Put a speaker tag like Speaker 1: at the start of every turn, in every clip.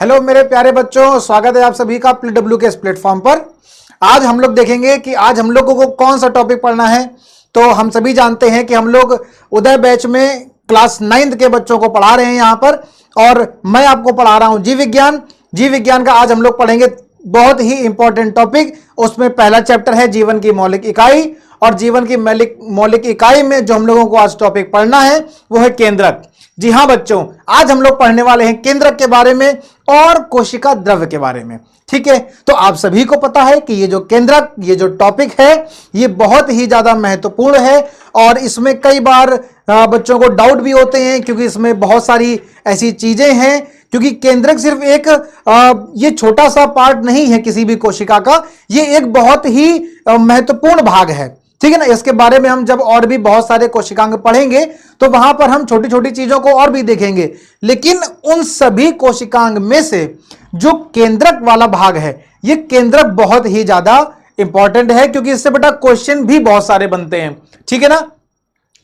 Speaker 1: Hello मेरे प्यारे बच्चों, स्वागत है आप सभी का PW के इस प्लेटफॉर्म पर। आज हम लोग देखेंगे कि आज हम लोगों को कौन सा टॉपिक पढ़ना है। तो हम सभी जानते हैं कि हम लोग उदय बैच में क्लास 9th के बच्चों को पढ़ा रहे हैं यहाँ पर, और मैं आपको पढ़ा रहा हूँ जीव विज्ञान। जीव विज्ञान का आज हम लोग पढ़ेंगे बहुत ही इंपॉर्टेंट टॉपिक। उसमें पहला चैप्टर है जीवन की मौलिक इकाई, और जीवन की मौलिक इकाई में जो हम लोगों को आज टॉपिक पढ़ना है वो है केंद्रक। जी हाँ बच्चों, आज हम लोग पढ़ने वाले हैं केंद्रक के बारे में और कोशिका द्रव्य के बारे में। ठीक है, तो आप सभी को पता है कि ये जो केंद्रक, ये जो टॉपिक है, ये बहुत ही ज्यादा महत्वपूर्ण है। और इसमें कई बार बच्चों को डाउट भी होते हैं, क्योंकि इसमें बहुत सारी ऐसी चीजें हैं। क्योंकि केंद्रक सिर्फ एक ये छोटा सा पार्ट नहीं है किसी भी कोशिका का, ये एक बहुत ही महत्वपूर्ण भाग है। ठीक है ना। इसके बारे में हम जब और भी बहुत सारे कोशिकांग पढ़ेंगे तो वहां पर हम छोटी छोटी चीजों को और भी देखेंगे, लेकिन उन सभी कोशिकांग में से जो केंद्रक वाला भाग है, ये केंद्रक बहुत ही ज्यादा इंपॉर्टेंट है, क्योंकि इससे बेटा क्वेश्चन भी बहुत सारे बनते हैं। ठीक है ना।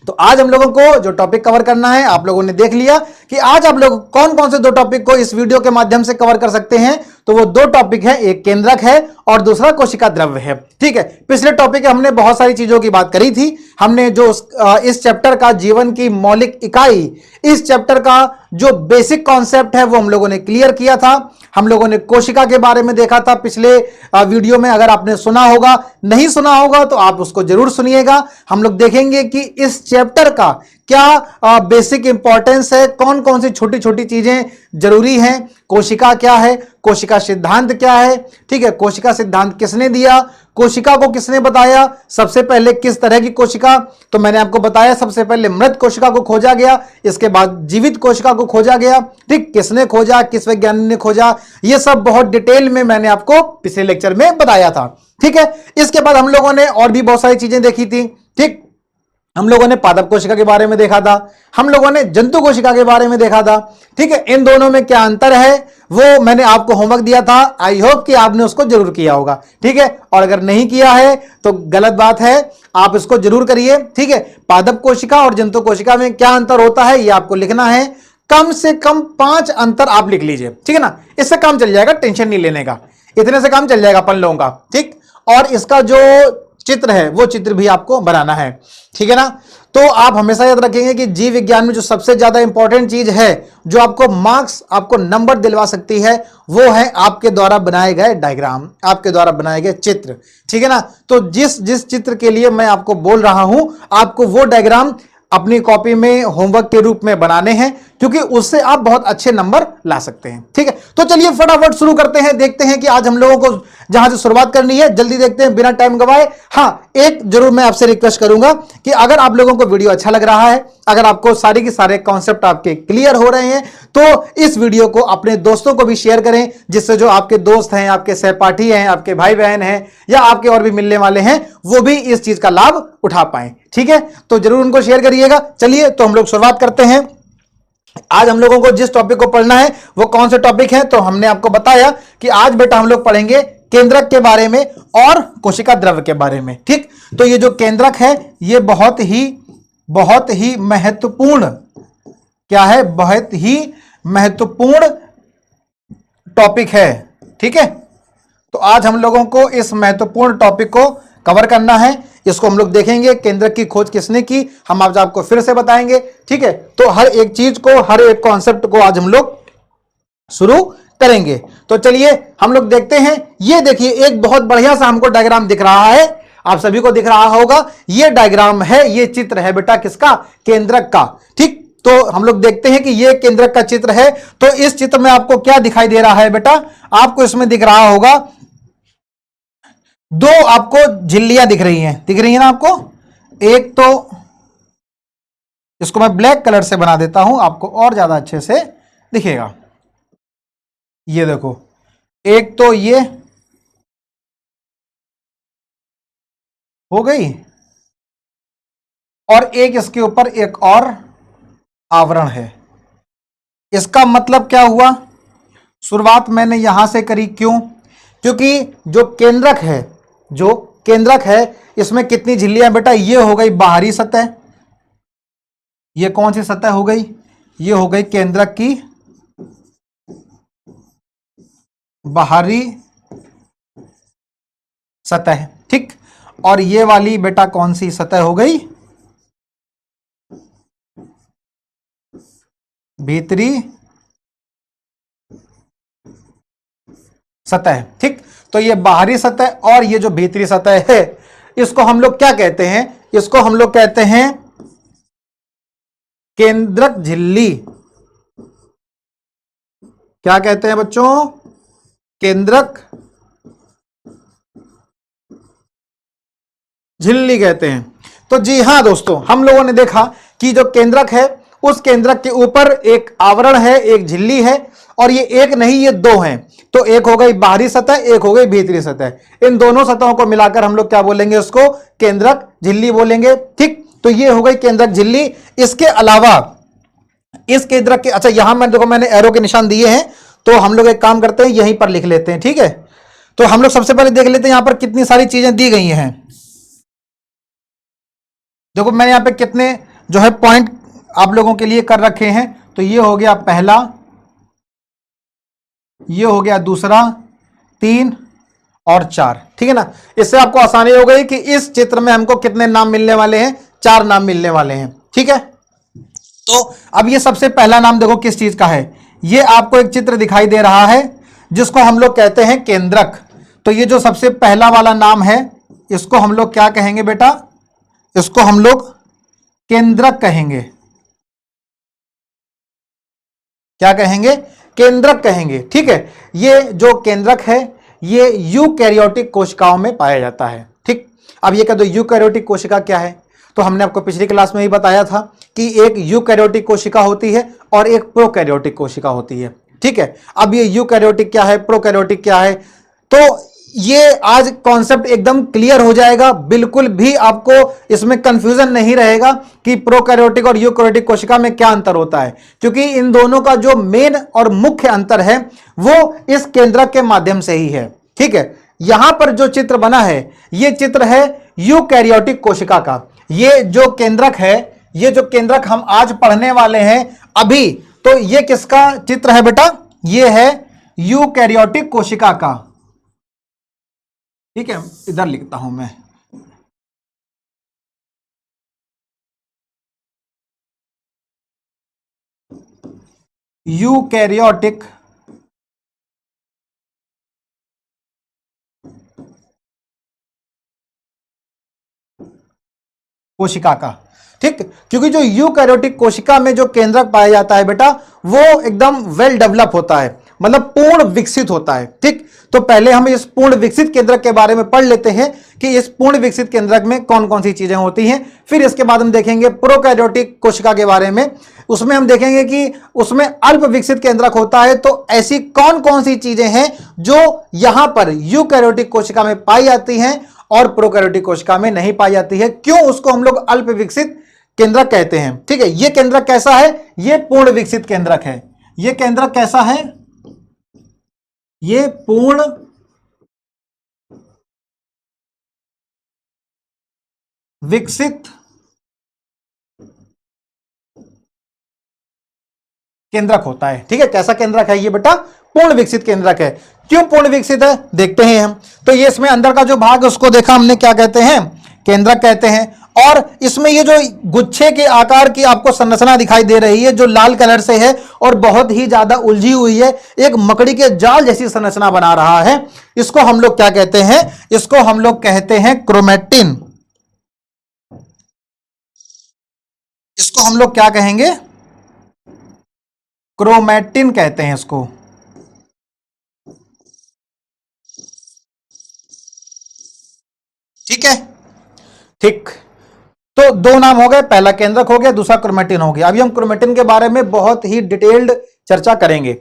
Speaker 1: तो आज हम लोगों को जो टॉपिक कवर करना है, आप लोगों ने देख लिया कि आज आप लोग कौन कौन से दो टॉपिक को इस वीडियो के माध्यम से कवर कर सकते हैं। तो वो दो टॉपिक है, एक केंद्रक है और दूसरा कोशिका द्रव्य है। ठीक है, पिछले टॉपिक में हमने बहुत सारी चीजों की बात करी थी। हमने जो इस चैप्टर का जीवन की मौलिक इकाई, इस चैप्टर का जो बेसिक कॉन्सेप्ट है वो हम लोगों ने क्लियर किया था। हम लोगों ने कोशिका के बारे में देखा था पिछले वीडियो में। अगर आपने सुना होगा, नहीं सुना होगा तो आप उसको जरूर सुनिएगा। हम लोग देखेंगे कि इस चैप्टर का क्या बेसिक इंपॉर्टेंस है, कौन कौन सी छोटी छोटी चीजें जरूरी हैं, कोशिका क्या है, कोशिका सिद्धांत क्या है। ठीक है, कोशिका सिद्धांत किसने दिया, कोशिका को किसने बताया, सबसे पहले किस तरह की कोशिका, तो मैंने आपको बताया सबसे पहले मृत कोशिका को खोजा गया, इसके बाद जीवित कोशिका को खोजा गया। ठीक, किसने खोजा, किस वैज्ञानिक ने खोजा, ये सब बहुत डिटेल में मैंने आपको पिछले लेक्चर में बताया था। ठीक है, इसके बाद हम लोगों ने और भी बहुत सारी चीजें देखी थी। ठीक, हम लोगों ने पादप कोशिका के बारे में देखा था, हम लोगों ने जंतु कोशिका के बारे में देखा था। ठीक है, इन दोनों में क्या अंतर है वो मैंने आपको होमवर्क दिया था। आई होप कि आपने उसको जरूर किया होगा। ठीक है, और अगर नहीं किया है तो गलत बात है, आप इसको जरूर करिए। ठीक है, पादप कोशिका और जंतु कोशिका में क्या अंतर होता है ये आपको लिखना है। कम से कम 5 अंतर आप लिख लीजिए। ठीक है ना, इससे काम चल जाएगा, टेंशन नहीं लेने का, इतने से काम चल जाएगा अपन लोगों का। ठीक, और इसका जो चित्र है वो चित्र भी आपको बनाना है। ठीक है ना। तो आप हमेशा याद रखेंगे कि जीव विज्ञान में जो सबसे ज्यादा इंपॉर्टेंट चीज है, जो आपको मार्क्स, आपको नंबर दिलवा सकती है, वो है आपके द्वारा बनाए गए डायग्राम, आपके द्वारा बनाए गए चित्र। ठीक है ना। तो जिस जिस चित्र के लिए मैं आपको बोल रहा हूं, आपको वो डायग्राम अपनी कॉपी में होमवर्क के रूप में बनाने हैं, क्योंकि उससे आप बहुत अच्छे नंबर ला सकते हैं। ठीक है, तो चलिए फटाफट शुरू करते हैं। देखते हैं कि आज हम लोगों को जहां से शुरुआत करनी है, जल्दी देखते हैं बिना टाइम गवाए। हाँ, एक जरूर मैं आपसे रिक्वेस्ट करूंगा कि अगर आप लोगों को वीडियो अच्छा लग रहा है, अगर आपको सारे के सारे कॉन्सेप्ट आपके क्लियर हो रहे हैं, तो इस वीडियो को अपने दोस्तों को भी शेयर करें, जिससे जो आपके दोस्त हैं, आपके सहपाठी हैं, आपके भाई बहन हैं, या आपके और भी मिलने वाले हैं, वो भी इस चीज का लाभ उठा पाए। ठीक है, तो जरूर उनको शेयर करिएगा। चलिए तो हम लोग शुरुआत करते हैं। आज हम लोगों को जिस टॉपिक को पढ़ना है वो कौन से टॉपिक है, तो हमने आपको बताया कि आज बेटा हम लोग पढ़ेंगे केंद्रक के बारे में और कोशिका द्रव्य के बारे में। ठीक, तो ये जो केंद्रक है ये बहुत ही महत्वपूर्ण, क्या है, बहुत ही महत्वपूर्ण टॉपिक है। ठीक है, तो आज हम लोगों को इस महत्वपूर्ण टॉपिक को कवर करना है। इसको हम लोग देखेंगे, केंद्रक की खोज किसने की, हम आज आपको फिर से बताएंगे। ठीक है, तो हर एक चीज को, हर एक कॉन्सेप्ट को आज हम लोग शुरू करेंगे। तो चलिए हम लोग देखते हैं। ये देखिए, एक बहुत बढ़िया सा हमको डायग्राम दिख रहा है, आप सभी को दिख रहा होगा। ये डायग्राम है, ये चित्र है बेटा किसका, केंद्रक का। ठीक, तो हम लोग देखते हैं कि ये केंद्रक का चित्र है। तो इस चित्र में आपको क्या दिखाई दे रहा है बेटा, आपको इसमें दिख रहा होगा दो आपको झिल्लियां दिख रही हैं ना आपको। एक तो इसको मैं ब्लैक कलर से बना देता हूं, आपको और ज्यादा अच्छे से दिखेगा। ये देखो, एक तो ये हो गई, और एक इसके ऊपर एक और आवरण है। इसका मतलब क्या हुआ, शुरुआत मैंने यहां से करी, क्यों, क्योंकि जो केंद्रक है इसमें कितनी झिल्लियां बेटा, ये हो गई बाहरी सतह, ये कौन सी सतह हो गई, ये हो गई केंद्रक की बाहरी सतह, ठीक। और ये वाली बेटा कौन सी सतह हो गई? भीतरी सतह, ठीक। तो ये बाहरी सतह और ये जो भीतरी सतह है, इसको हम लोग क्या कहते हैं? इसको हम लोग कहते हैं केंद्रक झिल्ली। क्या कहते हैं बच्चों? केंद्रक झिल्ली कहते हैं। तो जी हां दोस्तों, हम लोगों ने देखा कि जो केंद्रक है, उस केंद्रक के ऊपर एक आवरण है, एक झिल्ली है, और ये एक नहीं, ये दो हैं। तो एक हो गई बाहरी सतह, एक हो गई भीतरी सतह। इन दोनों सतहों को मिलाकर हम लोग क्या बोलेंगे? उसको केंद्रक झिल्ली बोलेंगे, ठीक। तो ये हो गई केंद्रक झिल्ली। इसके अलावा इस केंद्रक के, अच्छा यहां मैं देखो मैंने एरो के निशान दिए हैं, तो हम लोग एक काम करते हैं, यहीं पर लिख लेते हैं, ठीक है। तो हम लोग सबसे पहले देख लेते हैं यहां पर कितनी सारी चीजें दी गई हैं। देखो मैंने यहां पे कितने जो है पॉइंट आप लोगों के लिए कर रखे हैं। तो ये हो गया पहला, ये हो गया दूसरा, 3 और 4, ठीक है ना। इससे आपको आसानी हो गई कि इस चित्र में हमको कितने नाम मिलने वाले हैं? 4 नाम मिलने वाले हैं, ठीक है। तो अब ये सबसे पहला नाम देखो किस चीज का है। ये आपको एक चित्र दिखाई दे रहा है जिसको हम लोग कहते हैं केंद्रक। तो ये जो सबसे पहला वाला नाम है, इसको हम लोग क्या कहेंगे बेटा? इसको हम लोग केंद्रक कहेंगे। क्या कहेंगे? केंद्रक कहेंगे, ठीक है। ये जो केंद्रक है, ये यूकैरियोटिक कोशिकाओं में पाया जाता है, ठीक। अब ये कह दो यूकैरियोटिक कोशिका क्या है? तो हमने आपको पिछली क्लास में ही बताया था कि एक यूकैरियोटिक कोशिका होती है और एक प्रोकैरियोटिक कोशिका होती है, ठीक है। अब ये यूकैरियोटिक क्या है, प्रोकैरियोटिक क्या है, तो ये आज कॉन्सेप्ट एकदम क्लियर हो जाएगा। बिल्कुल भी आपको इसमें कंफ्यूजन नहीं रहेगा कि प्रोकैरियोटिक और यूकैरियोटिक कोशिका में क्या अंतर होता है, क्योंकि इन दोनों का जो मेन और मुख्य अंतर है वो इस केंद्रक के माध्यम से ही है, ठीक है। यहां पर जो चित्र बना है, ये चित्र है यूकैरियोटिक कोशिका का। ये जो केंद्रक है, ये जो केंद्रक हम आज पढ़ने वाले हैं अभी, तो ये किसका चित्र है बेटा? ये है यूकैरियोटिक कोशिका का, ठीक है। इधर लिखता हूं मैं, यूकैरियोटिक कोशिका का, ठीक। क्योंकि जो यूकैरियोटिक कोशिका में जो केंद्रक पाया जाता है बेटा, वो एकदम वेल डेवलप होता है, मतलब पूर्ण विकसित होता है, ठीक। तो पहले हम इस पूर्ण विकसित केंद्रक के बारे में पढ़ लेते हैं कि इस पूर्ण विकसित केंद्रक में कौन कौन सी चीजें होती हैं। फिर इसके बाद हम देखेंगे प्रोकैरियोटिक कोशिका के बारे में। उसमें हम देखेंगे कि उसमें अल्प विकसित केंद्रक होता है। तो ऐसी कौन कौन सी चीजें हैं जो यहां पर यूकैरियोटिक कोशिका में पाई जाती हैं और प्रोकैरियोटिक कोशिका में नहीं पाई जाती है, क्यों उसको हम लोग अल्प विकसित केंद्रक कहते हैं, ठीक है। ये केंद्रक कैसा है? ये पूर्ण विकसित केंद्रक है। ये केंद्रक कैसा है? ये पूर्ण विकसित केंद्रक होता है, ठीक है। कैसा केंद्रक है ये बेटा? पूर्ण विकसित केंद्रक है। क्यों पूर्ण विकसित है देखते हैं हम। तो ये इसमें अंदर का जो भाग उसको देखा हमने, क्या कहते हैं? केंद्रक कहते हैं। और इसमें ये जो गुच्छे के आकार की आपको संरचना दिखाई दे रही है, जो लाल कलर से है और बहुत ही ज्यादा उलझी हुई है, एक मकड़ी के जाल जैसी संरचना बना रहा है, इसको हम लोग क्या कहते हैं? इसको हम लोग कहते हैं क्रोमैटिन। इसको हम लोग क्या कहेंगे? क्रोमैटिन कहते हैं इसको, ठीक है, ठीक। तो दो नाम हो गए, पहला केंद्रक हो गया, दूसरा क्रोमैटिन हो गया। अभी हम क्रोमैटिन के बारे में बहुत ही डिटेल्ड चर्चा करेंगे।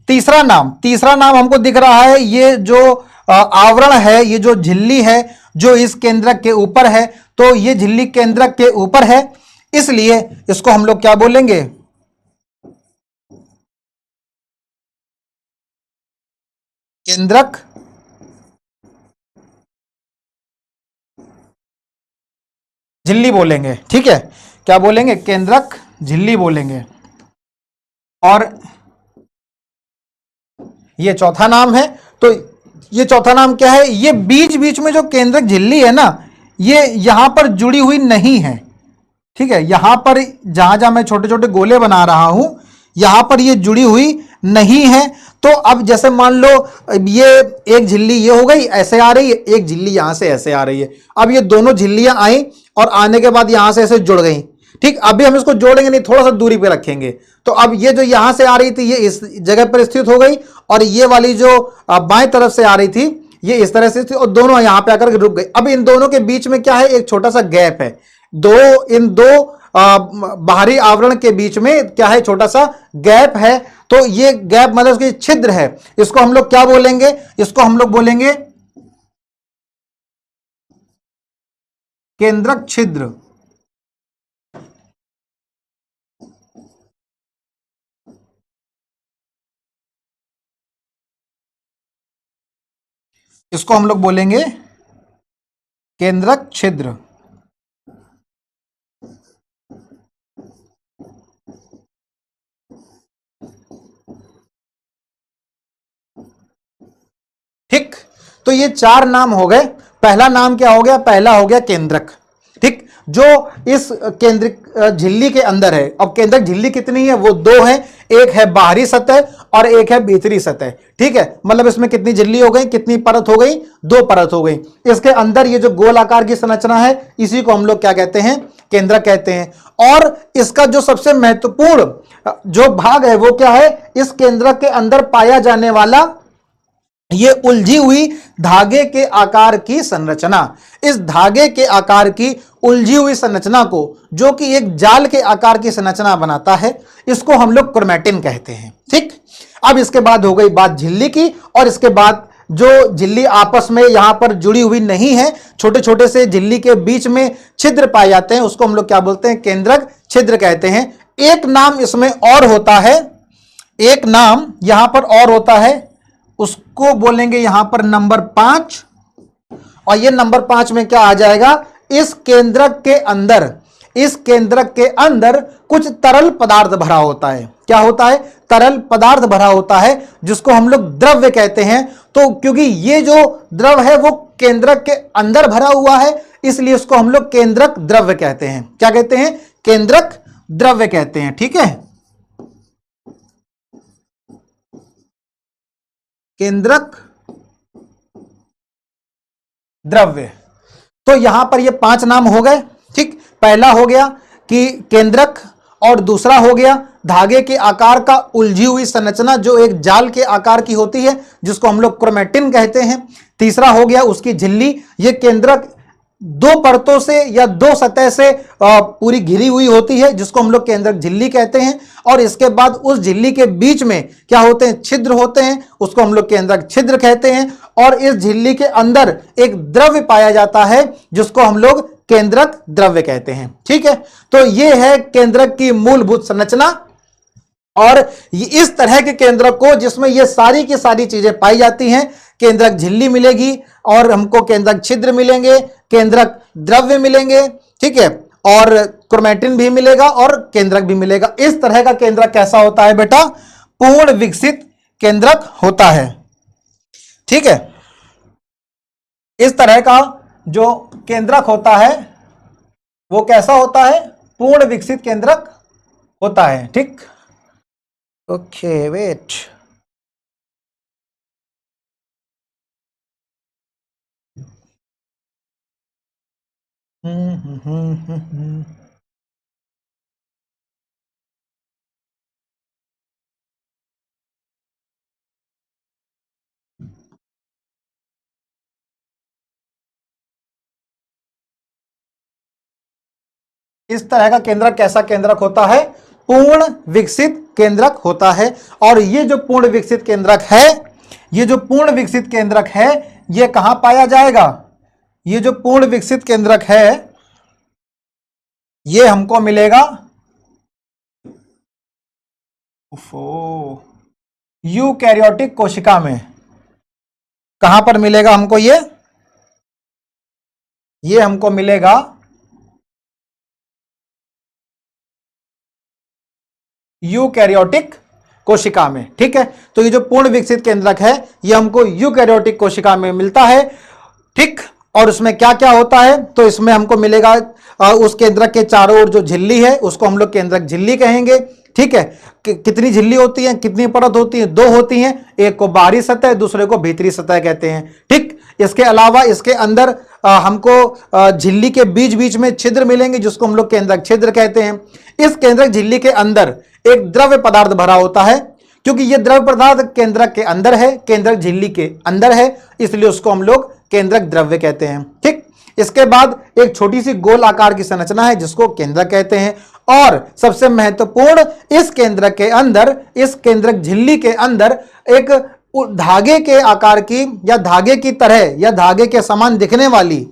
Speaker 1: तीसरा नाम हमको दिख रहा है, ये जो आवरण है, ये जो झिल्ली है जो इस केंद्रक के ऊपर है, तो ये झिल्ली केंद्रक के ऊपर है, इसलिए इसको हम लोग क्या बोलेंगे? केंद्रक झिल्ली बोलेंगे, ठीक है। क्या बोलेंगे? केंद्रक झिल्ली बोलेंगे। और ये चौथा नाम है। तो ये चौथा नाम क्या है, ये बीच बीच में जो केंद्रक झिल्ली है ना, ये यहां पर जुड़ी हुई नहीं है। ठीक है, यहां पर जहां जहां मैं छोटे छोटे गोले बना रहा हूं, यहां पर ये जुड़ी हुई नहीं है। तो अब जैसे मान लो ये एक झिल्ली ये हो गई, ऐसे आ रही है, एक झिल्ली यहां से ऐसे आ रही है। अब ये दोनों झिल्लियां आई और आने के बाद यहां से ऐसे जुड़ गई। ठीक, अभी हम इसको जोड़ेंगे नहीं, थोड़ा सा दूरी पे रखेंगे। तो अब ये जो यहां से आ रही थी ये इस जगह पर स्थित हो गई, और ये वाली जो बाएं तरफ से आ रही थी ये इस तरह से थी, और दोनों यहां पे आकर रुक गई। अब इन दोनों के बीच में क्या है, एक छोटा सा गैप है। इन दो बाहरी आवरण के बीच में क्या है, छोटा सा गैप है। तो ये गैप मतलब उसकी छिद्र है, इसको हम लोग क्या बोलेंगे, इसको हम लोग बोलेंगे केंद्रक छिद्र। इसको हम लोग बोलेंगे केंद्रक छिद्र। ठीक, तो ये चार नाम हो गए। पहला नाम क्या हो गया, पहला हो गया केंद्रक। ठीक, जो इस केंद्रक झिल्ली के अंदर है। अब केंद्रक झिल्ली कितनी है, वो दो है, एक है बाहरी सतह और एक है भीतरी सतह। ठीक है, मतलब इसमें कितनी झिल्ली हो गई, कितनी परत हो गई, दो परत हो गई। इसके अंदर ये जो गोल आकार की संरचना है, इसी को हम लोग क्या कहते हैं, केंद्रक कहते हैं। और इसका जो सबसे महत्वपूर्ण जो भाग है वो क्या है, इस केंद्रक के अंदर पाया जाने वाला ये उलझी हुई धागे के आकार की संरचना। इस धागे के आकार की उलझी हुई संरचना को, जो कि एक जाल के आकार की संरचना बनाता है, इसको हम लोग क्रोमैटिन कहते हैं। ठीक, अब इसके बाद हो गई बात झिल्ली की, और इसके बाद जो झिल्ली आपस में यहां पर जुड़ी हुई नहीं है, छोटे छोटे से झिल्ली के बीच में छिद्र पाए जाते हैं, उसको हम लोग क्या बोलते हैं, केंद्रक छिद्र कहते हैं। एक नाम इसमें और होता है, एक नाम यहां पर और होता है, उसको बोलेंगे यहां पर नंबर 5। और ये नंबर 5 में क्या आ जाएगा, इस केंद्रक के अंदर, इस केंद्रक के अंदर कुछ तरल पदार्थ भरा होता है। क्या होता है, तरल पदार्थ भरा होता है, जिसको हम लोग द्रव्य कहते हैं। तो क्योंकि ये जो द्रव है वो केंद्रक के अंदर भरा हुआ है, इसलिए उसको हम लोग केंद्रक द्रव्य कहते हैं। क्या कहते हैं, केंद्रक द्रव्य कहते हैं। ठीक है, केंद्रक द्रव्य। तो यहां पर ये 5 नाम हो गए। ठीक, पहला हो गया कि केंद्रक, और दूसरा हो गया धागे के आकार का उलझी हुई संरचना, जो एक जाल के आकार की होती है, जिसको हम लोग क्रोमैटिन कहते हैं। तीसरा हो गया उसकी झिल्ली, ये केंद्रक दो परतों से या दो सतह से पूरी घिरी हुई होती है, जिसको हम लोग केंद्रक झिल्ली कहते हैं। और इसके बाद उस झिल्ली के बीच में क्या होते हैं, छिद्र होते हैं, उसको हम लोग केंद्रक छिद्र कहते हैं। और इस झिल्ली के अंदर एक द्रव्य पाया जाता है, जिसको हम लोग केंद्रक द्रव्य कहते हैं। ठीक है, तो ये है केंद्रक की मूलभूत संरचना। और इस तरह के केंद्रक को, जिसमें ये सारी की सारी चीजें पाई जाती हैं, केंद्रक झिल्ली मिलेगी, और हमको केंद्रक छिद्र मिलेंगे, केंद्रक द्रव्य मिलेंगे। ठीक है, और क्रोमैटिन भी मिलेगा और केंद्रक भी मिलेगा। इस तरह का केंद्रक कैसा होता है बेटा, पूर्ण विकसित केंद्रक होता है। ठीक है, इस तरह का जो केंद्रक होता है वो कैसा होता है, पूर्ण विकसित केंद्रक होता है। ठीक, ओके वेट। इस तरह का केंद्रक कैसा केंद्रक होता है, पूर्ण विकसित केंद्रक होता है। और ये जो पूर्ण विकसित केंद्रक है, ये जो पूर्ण विकसित केंद्रक है, ये कहां पाया जाएगा, ये जो पूर्ण विकसित केंद्रक है ये हमको मिलेगा यूकैरियोटिक कोशिका में। कहां पर मिलेगा हमको ये हमको मिलेगा यूकैरियोटिक कोशिका में। ठीक है, तो ये जो पूर्ण विकसित केंद्रक है ये हमको यूकैरियोटिक कोशिका में मिलता है। ठीक, और उसमें क्या क्या होता है, तो इसमें हमको मिलेगा उस केंद्रक के चारों ओर जो झिल्ली है उसको हम लोग केंद्रक झिल्ली कहेंगे। ठीक है, कितनी झिल्ली होती है, कितनी परत होती है, दो होती हैं, एक को बाहरी सतह दूसरे को भीतरी सतह कहते हैं। ठीक, इसके अलावा इसके अंदर हमको झिल्ली के बीच बीच में छिद्र मिलेंगे जिसको हम लोग केंद्रक छिद्र कहते हैं। इस केंद्रक झिल्ली के अंदर एक द्रव्य पदार्थ भरा होता है, क्योंकि यह द्रव्य पदार्थ केंद्रक के अंदर है, केंद्रक झिल्ली के अंदर है, इसलिए उसको हम लोग केंद्रक द्रव्य कहते हैं। ठीक, इसके बाद एक छोटी सी गोल आकार की संरचना है जिसको केंद्रक कहते हैं, और सबसे महत्वपूर्ण इस केंद्रक के अंदर, इस केंद्रक झिल्ली के अंदर एक धागे के आकार की या धागे की तरह या धागे के समान दिखने वाली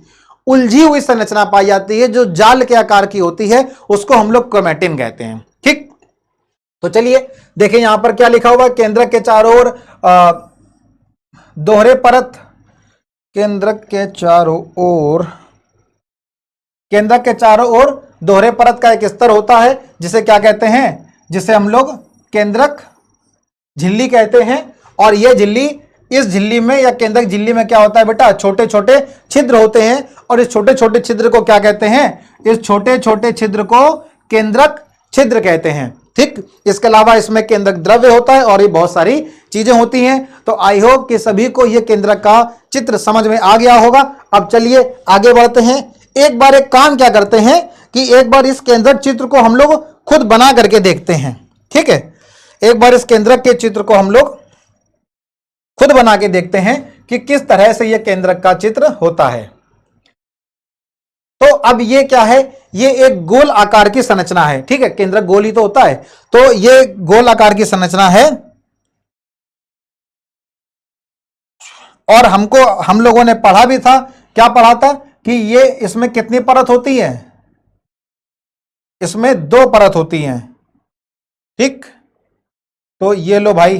Speaker 1: उलझी हुई संरचना पाई जाती है जो जाल के आकार की होती है, उसको हम लोग क्रोमैटिन कहते हैं। ठीक, तो चलिए देखें यहां पर क्या लिखा हुआ है। केंद्रक के चारों ओर दोहरे परत, केंद्रक के चारों ओर दोहरे परत का एक स्तर होता है जिसे क्या कहते हैं, जिसे हम लोग केंद्रक झिल्ली कहते हैं। और यह झिल्ली, इस झिल्ली में या केंद्रक झिल्ली में क्या होता है बेटा, छोटे छोटे छिद्र होते हैं, और इस छोटे छोटे छिद्र को क्या कहते हैं, इस छोटे छोटे छिद्र को केंद्रक छिद्र कहते हैं। ठीक, इसके अलावा इसमें केंद्रक द्रव्य होता है और ये बहुत सारी चीजें होती हैं। तो आई होप कि सभी को ये केंद्रक का चित्र समझ में आ गया होगा। अब चलिए आगे बढ़ते हैं। एक बार एक काम क्या करते हैं कि एक बार इस केंद्रक चित्र को हम लोग खुद बना करके देखते हैं। ठीक है, एक बार इस केंद्रक के चित्र को हम लोग खुद बना के देखते हैं कि किस तरह से यह केंद्रक का चित्र होता है। तो अब ये क्या है, ये एक गोल आकार की संरचना है। ठीक है, केंद्रक गोल ही तो होता है, तो ये गोल आकार की संरचना है। और हम लोगों ने पढ़ा भी था, क्या पढ़ा था कि ये इसमें कितनी परत होती है, इसमें 2 परत होती हैं। ठीक, तो ये लो भाई,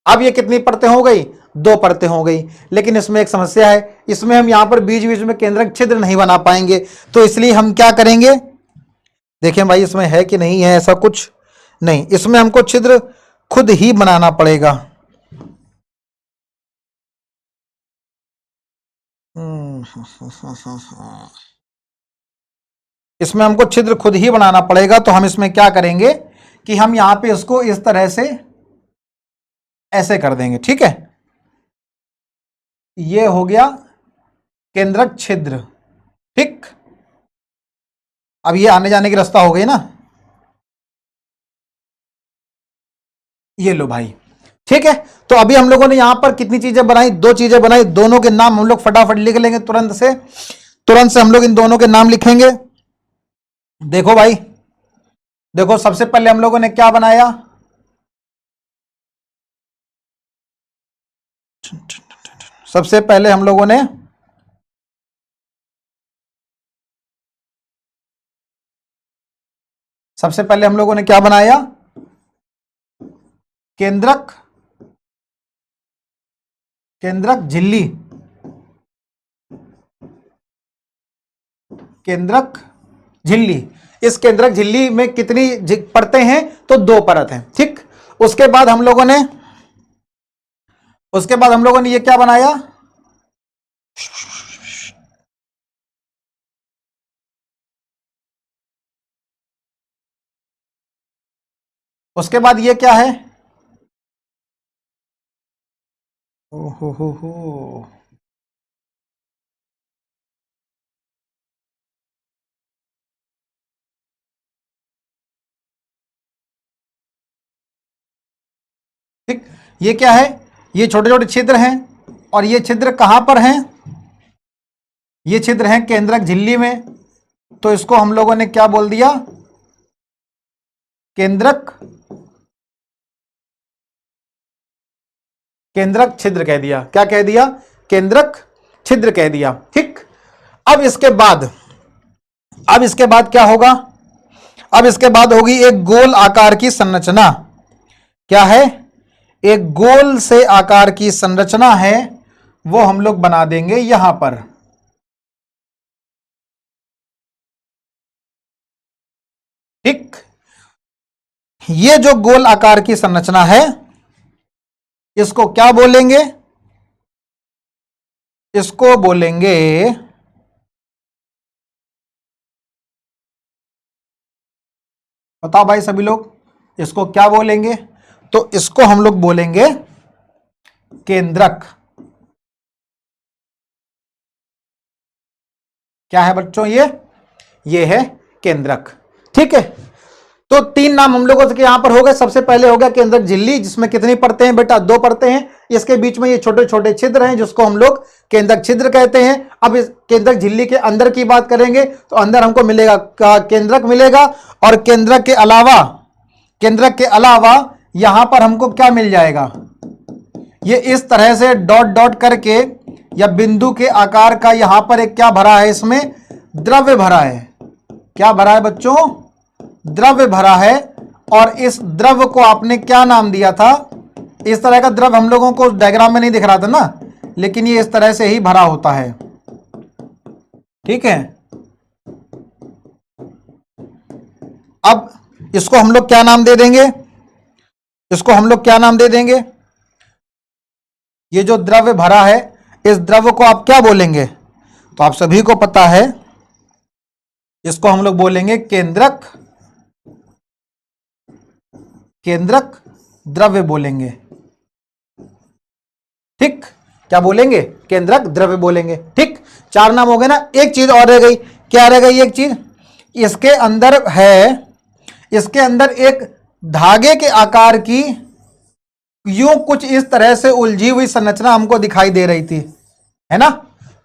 Speaker 1: अब ये कितनी परतें हो गई, 2 परतें हो गई। लेकिन इसमें एक समस्या है, इसमें हम यहां पर बीच बीच में केंद्रक छिद्र नहीं बना पाएंगे, तो इसलिए हम क्या करेंगे, देखें भाई इसमें है कि नहीं है, ऐसा कुछ नहीं, इसमें हमको छिद्र खुद ही बनाना पड़ेगा। इसमें हमको छिद्र खुद ही बनाना पड़ेगा। तो हम इसमें क्या करेंगे कि हम यहां पे इसको इस तरह से ऐसे कर देंगे। ठीक है, ये हो गया केंद्रक छिद्र। ठीक, अब ये आने जाने की रास्ता हो गई ना, ये लो भाई। ठीक है, तो अभी हम लोगों ने यहां पर कितनी चीजें बनाई, 2 चीजें बनाई, दोनों के नाम हम लोग फटाफट लिख लेंगे तुरंत से हम लोग इन दोनों के नाम लिखेंगे। देखो भाई, देखो सबसे पहले हम लोगों ने क्या बनाया, सबसे पहले हम लोगों ने क्या बनाया, केंद्रक झिल्ली, केंद्रक झिल्ली। इस केंद्रक झिल्ली में कितनी परतें हैं, तो 2 परत हैं। ठीक, उसके बाद हम लोगों ने ये क्या बनाया, उसके बाद ये क्या है, हो। ठीक, ये क्या है, ये छोटे छोटे छिद्र हैं, और ये छिद्र कहां पर हैं, ये छिद्र हैं केंद्रक झिल्ली में। तो इसको हम लोगों ने क्या बोल दिया, केंद्रक छिद्र कह दिया। क्या कह दिया, केंद्रक छिद्र कह दिया। ठीक, अब इसके बाद क्या होगा, अब इसके बाद होगी एक गोल आकार की संरचना। क्या है, एक गोल से आकार की संरचना है, वो हम लोग बना देंगे यहां पर। ठीक, ये जो गोल आकार की संरचना है इसको क्या बोलेंगे? इसको बोलेंगे बताओ भाई सभी लोग, इसको क्या बोलेंगे? तो इसको हम लोग बोलेंगे केंद्रक। क्या है बच्चों? ये है केंद्रक। ठीक है, तो तीन नाम हम लोगों के यहां पर हो गए। सबसे पहले हो गया केंद्रक झिल्ली, जिसमें कितनी परतें हैं बेटा? 2 परतें हैं। इसके बीच में ये छोटे छोटे छिद्र हैं जिसको हम लोग केंद्रक छिद्र कहते हैं। अब इस केंद्रक झिल्ली के अंदर की बात करेंगे तो अंदर हमको मिलेगा केंद्रक मिलेगा, और केंद्रक के अलावा यहां पर हमको क्या मिल जाएगा? ये इस तरह से डॉट डॉट करके या बिंदु के आकार का यहां पर एक क्या भरा है? इसमें द्रव्य भरा है। क्या भरा है बच्चों? द्रव्य भरा है। और इस द्रव्य को आपने क्या नाम दिया था? इस तरह का द्रव्य हम लोगों को डायग्राम में नहीं दिख रहा था ना, लेकिन ये इस तरह से ही भरा होता है। ठीक है, अब इसको हम लोग क्या नाम दे देंगे? इसको हम लोग क्या नाम दे देंगे? ये जो द्रव्य भरा है, इस द्रव्य को आप क्या बोलेंगे? तो आप सभी को पता है, इसको हम लोग बोलेंगे केंद्रक द्रव्य बोलेंगे। ठीक, क्या बोलेंगे? केंद्रक द्रव्य बोलेंगे। ठीक, 4 नाम हो गए ना। एक चीज और रह गई। क्या रह गई? एक चीज इसके अंदर है, इसके अंदर एक धागे के आकार की यूं कुछ इस तरह से उलझी हुई संरचना हमको दिखाई दे रही थी, है ना?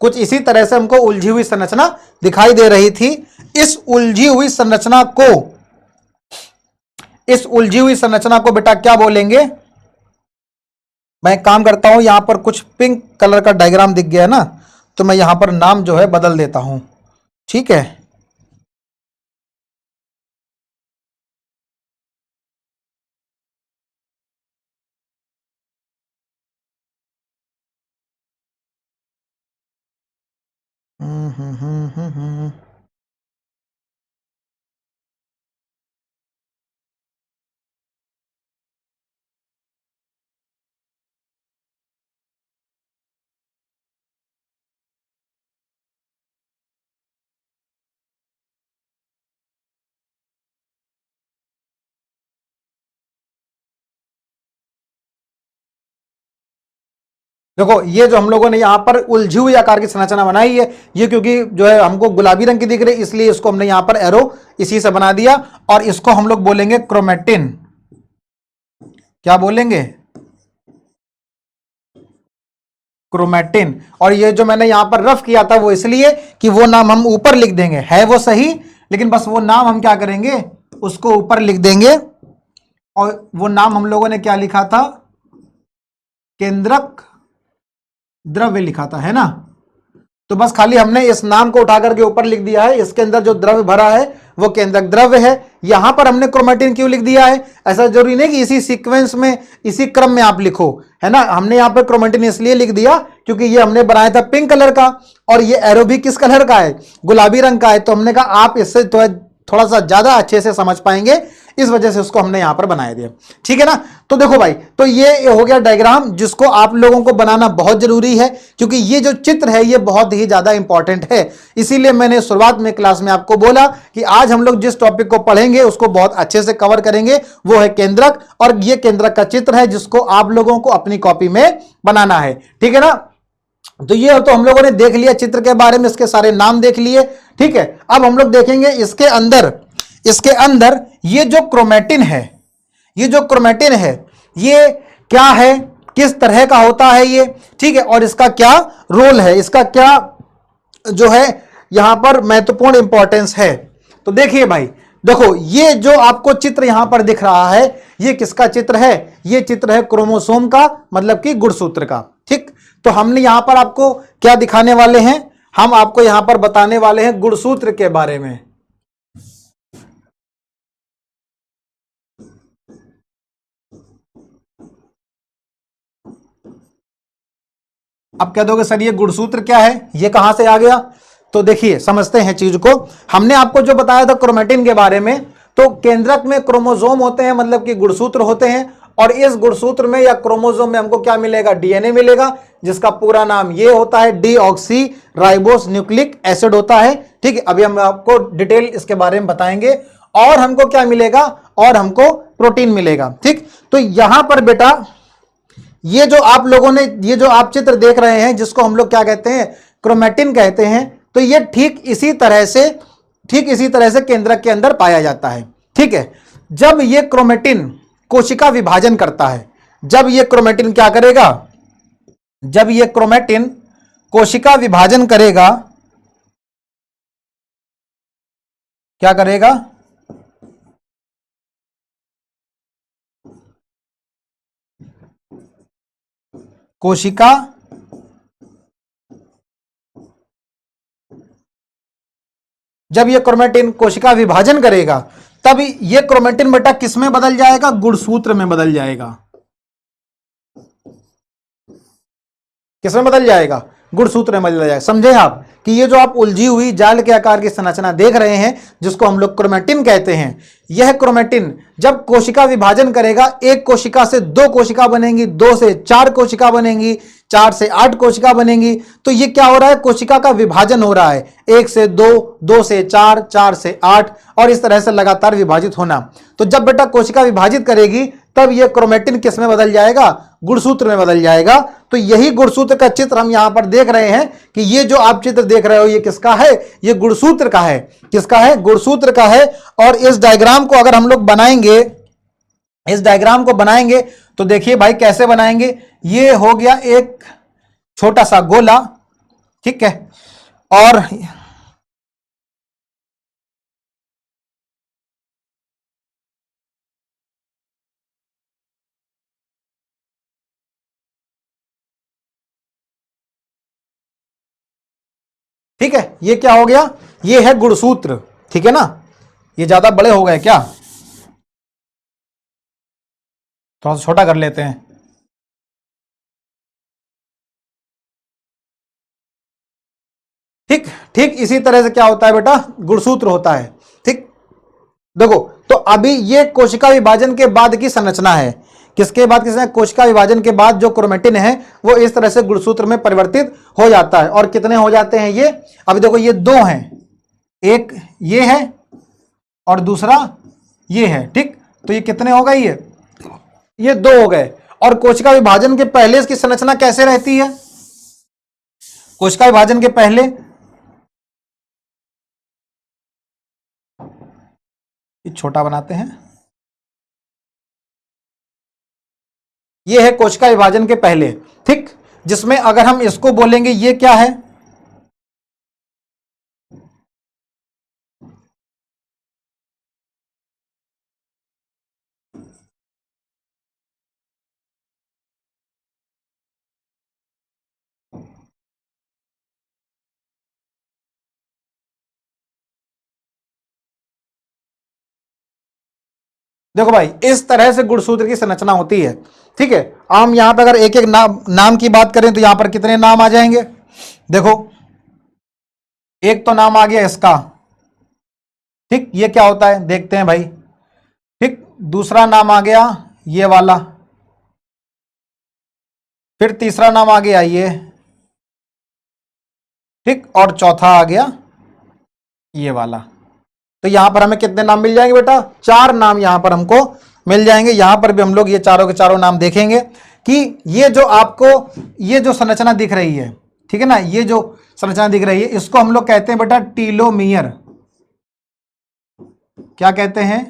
Speaker 1: कुछ इसी तरह से हमको उलझी हुई संरचना दिखाई दे रही थी। इस उलझी हुई संरचना को बेटा क्या बोलेंगे? मैं एक काम करता हूं, यहां पर कुछ पिंक कलर का डायग्राम दिख गया है ना, तो मैं यहां पर नाम जो है बदल देता हूं। ठीक है, देखो ये जो हम लोगों ने यहाँ पर उलझी हुई आकार की संरचना बनाई है, ये क्योंकि जो है हमको गुलाबी रंग की दिख रही है, इसलिए इसको हमने यहाँ पर एरो इसी से बना दिया। और इसको हम लोग बोलेंगे क्रोमेटिन। क्या बोलेंगे? क्रोमेटिन। और ये जो मैंने यहां पर रफ किया था वो इसलिए कि वो नाम हम ऊपर लिख देंगे, है वो सही, लेकिन बस वो नाम हम क्या करेंगे? उसको ऊपर लिख देंगे। और वो नाम हम लोगों ने क्या लिखा था? केंद्रक द्रव्य लिखा था, है ना? तो बस खाली हमने इस नाम को उठा करके ऊपर लिख दिया है। इसके अंदर जो द्रव्य भरा है वो केंद्रक द्रव्य है। यहां पर हमने क्रोमेटिन क्यों लिख दिया है? ऐसा जरूरी नहीं कि इसी सीक्वेंस में, इसी क्रम में आप लिखो, है ना? हमने यहां पर क्रोमेटिन इसलिए लिख दिया क्योंकि ये हमने बनाया था पिंक कलर का, और ये एरो भी किस कलर का है? गुलाबी रंग का है। तो हमने कहा आप इससे थोड़ा सा ज्यादा अच्छे से समझ पाएंगे, इस वजह से उसको हमने यहां पर बनाया दिया। ठीक है ना? तो देखो भाई, तो ये हो गया डायग्राम, जिसको आप लोगों को बनाना बहुत जरूरी है, क्योंकि ये जो चित्र है ये बहुत ही ज्यादा इंपॉर्टेंट है। इसीलिए मैंने शुरुआत में क्लास में आपको बोला कि आज हम लोग जिस टॉपिक को पढ़ेंगे उसको बहुत अच्छे से कवर करेंगे, वो है केंद्रक। और ये केंद्रक का चित्र है जिसको आप लोगों को अपनी कॉपी में बनाना है। ठीक है ना? तो ये तो हम लोगों ने देख लिया चित्र के बारे में, इसके सारे नाम देख लिए। ठीक है, अब हम लोग देखेंगे इसके अंदर ये जो क्रोमेटिन है, ये क्या है, किस तरह का होता है ये? ठीक है, और इसका क्या रोल है, इसका क्या जो है यहां पर महत्वपूर्ण इंपॉर्टेंस है? तो देखिए भाई, देखो ये जो आपको चित्र यहां पर दिख रहा है, ये किसका चित्र है? ये चित्र है क्रोमोसोम का, मतलब कि गुणसूत्र का। ठीक, तो हमने यहां पर आपको क्या दिखाने वाले हैं? हम आपको यहां पर बताने वाले हैं गुणसूत्र के बारे में। अब क्या दोगे सर, ये गुणसूत्र क्या है, ये कहां से आ गया? तो देखिए समझते हैं चीज को। हमने आपको जो बताया था क्रोमेटिन के बारे में, तो केंद्रक में क्रोमोसोम होते हैं, मतलब कि गुणसूत्र होते हैं, और इस गुणसूत्र में या क्रोमोसोम में हमको क्या मिलेगा, डीएनए मिलेगा, जिसका पूरा नाम ये होता है डीऑक्सी राइबोस न्यूक्लिक एसिड होता है। ठीक है, अभी हम आपको डिटेल इसके बारे में बताएंगे। और हमको क्या मिलेगा, और हमको प्रोटीन मिलेगा। ठीक, तो यहां पर बेटा ये जो आप लोगों ने, ये जो आप चित्र देख रहे हैं जिसको हम लोग क्या कहते हैं, क्रोमेटिन कहते हैं, तो ये ठीक इसी तरह से केंद्रक के अंदर पाया जाता है। ठीक है, जब ये क्रोमेटिन कोशिका विभाजन करता है, जब ये क्रोमेटिन क्या करेगा, जब ये क्रोमेटिन कोशिका विभाजन करेगा, क्या करेगा, कोशिका जब ये क्रोमेटिन कोशिका विभाजन करेगा, तब ये क्रोमेटिन बेटा किस में बदल जाएगा, गुणसूत्र में बदल जाएगा। किस में बदल जाएगा, गुणसूत्र में बदल जाएगा। समझे आप कि ये जो आप उलझी हुई जाल के आकार की संरचना देख रहे हैं जिसको हम लोग क्रोमेटिन कहते हैं, यह क्रोमेटिन जब कोशिका विभाजन करेगा, एक कोशिका से दो कोशिका बनेंगी, दो से चार कोशिका बनेंगी, चार से आठ कोशिका बनेंगी। तो ये क्या हो रहा है, कोशिका का विभाजन हो रहा है, एक से दो, दो से चार, चार से आठ, और इस तरह से लगातार विभाजित होना। तो जब बेटा कोशिका विभाजित करेगी तब यह क्रोमेटिन किस में बदल जाएगा, गुणसूत्र में बदल जाएगा। तो यही गुणसूत्र का चित्र हम यहां पर देख रहे हैं कि ये जो आप चित्र देख रहे हो ये किसका है, ये गुणसूत्र का है। किसका है, गुणसूत्र का है। और इस डायग्राम को अगर हम लोग बनाएंगे, इस डायग्राम को बनाएंगे तो देखिए भाई कैसे बनाएंगे, ये हो गया एक छोटा सा गोला। ठीक है, और ठीक है, ये क्या हो गया, ये है गुणसूत्र। ठीक है ना, ये ज्यादा बड़े हो गए क्या, थोड़ा सा छोटा कर लेते हैं। ठीक, ठीक इसी तरह से क्या होता है बेटा, गुणसूत्र होता है। ठीक, देखो तो अभी ये कोशिका विभाजन के बाद की संरचना है। किसके बाद की संरचना, कोशिका विभाजन के बाद जो क्रोमेटिन है वो इस तरह से गुणसूत्र में परिवर्तित हो जाता है। और कितने हो जाते हैं ये, अभी देखो ये दो हैं, एक ये है और दूसरा ये है। ठीक, तो ये कितने हो गए, ये दो हो गए। और कोशिका विभाजन के पहले इसकी संरचना कैसे रहती है, कोशिका विभाजन के पहले, ये छोटा बनाते हैं, ये है कोशिका विभाजन के पहले। ठीक, जिसमें अगर हम इसको बोलेंगे ये क्या है, देखो भाई इस तरह से गुणसूत्र की संरचना होती है। ठीक है, हम यहां पर अगर एक एक नाम की बात करें तो यहां पर कितने नाम आ जाएंगे, देखो एक तो नाम आ गया इसका। ठीक, ये क्या होता है देखते हैं भाई। ठीक, दूसरा नाम आ गया ये वाला, फिर तीसरा नाम आ गया ये। ठीक, और चौथा आ गया ये वाला। तो यहां पर हमें कितने नाम मिल जाएंगे बेटा, चार नाम यहां पर हमको मिल जाएंगे। यहां पर भी हम लोग ये चारों के चारों नाम देखेंगे कि ये जो आपको ये जो संरचना दिख रही है, ठीक है ना, ये जो संरचना दिख रही है इसको हम लोग कहते हैं बेटा टीलोमियर। क्या कहते हैं,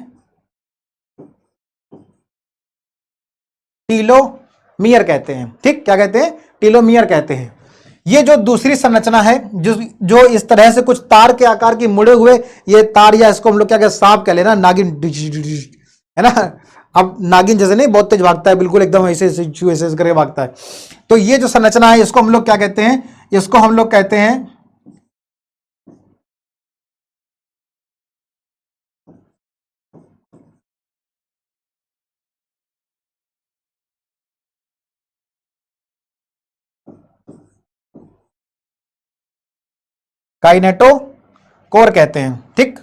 Speaker 1: टीलोमियर कहते हैं। ठीक, क्या कहते हैं, टीलोमियर कहते हैं। ये जो दूसरी संरचना है जो जो इस तरह से कुछ तार के आकार की मुड़े हुए ये तार, या इसको हम लोग क्या कहते हैं, सांप कह लेना, नागिन है ना। अब नागिन जैसे नहीं बहुत तेज भागता है, बिल्कुल एकदम ऐसे ऐसे करके भागता है। तो ये जो संरचना है इसको हम लोग क्या कहते हैं, इसको हम लोग कहते हैं काइनेटोकोर कहते हैं। ठीक,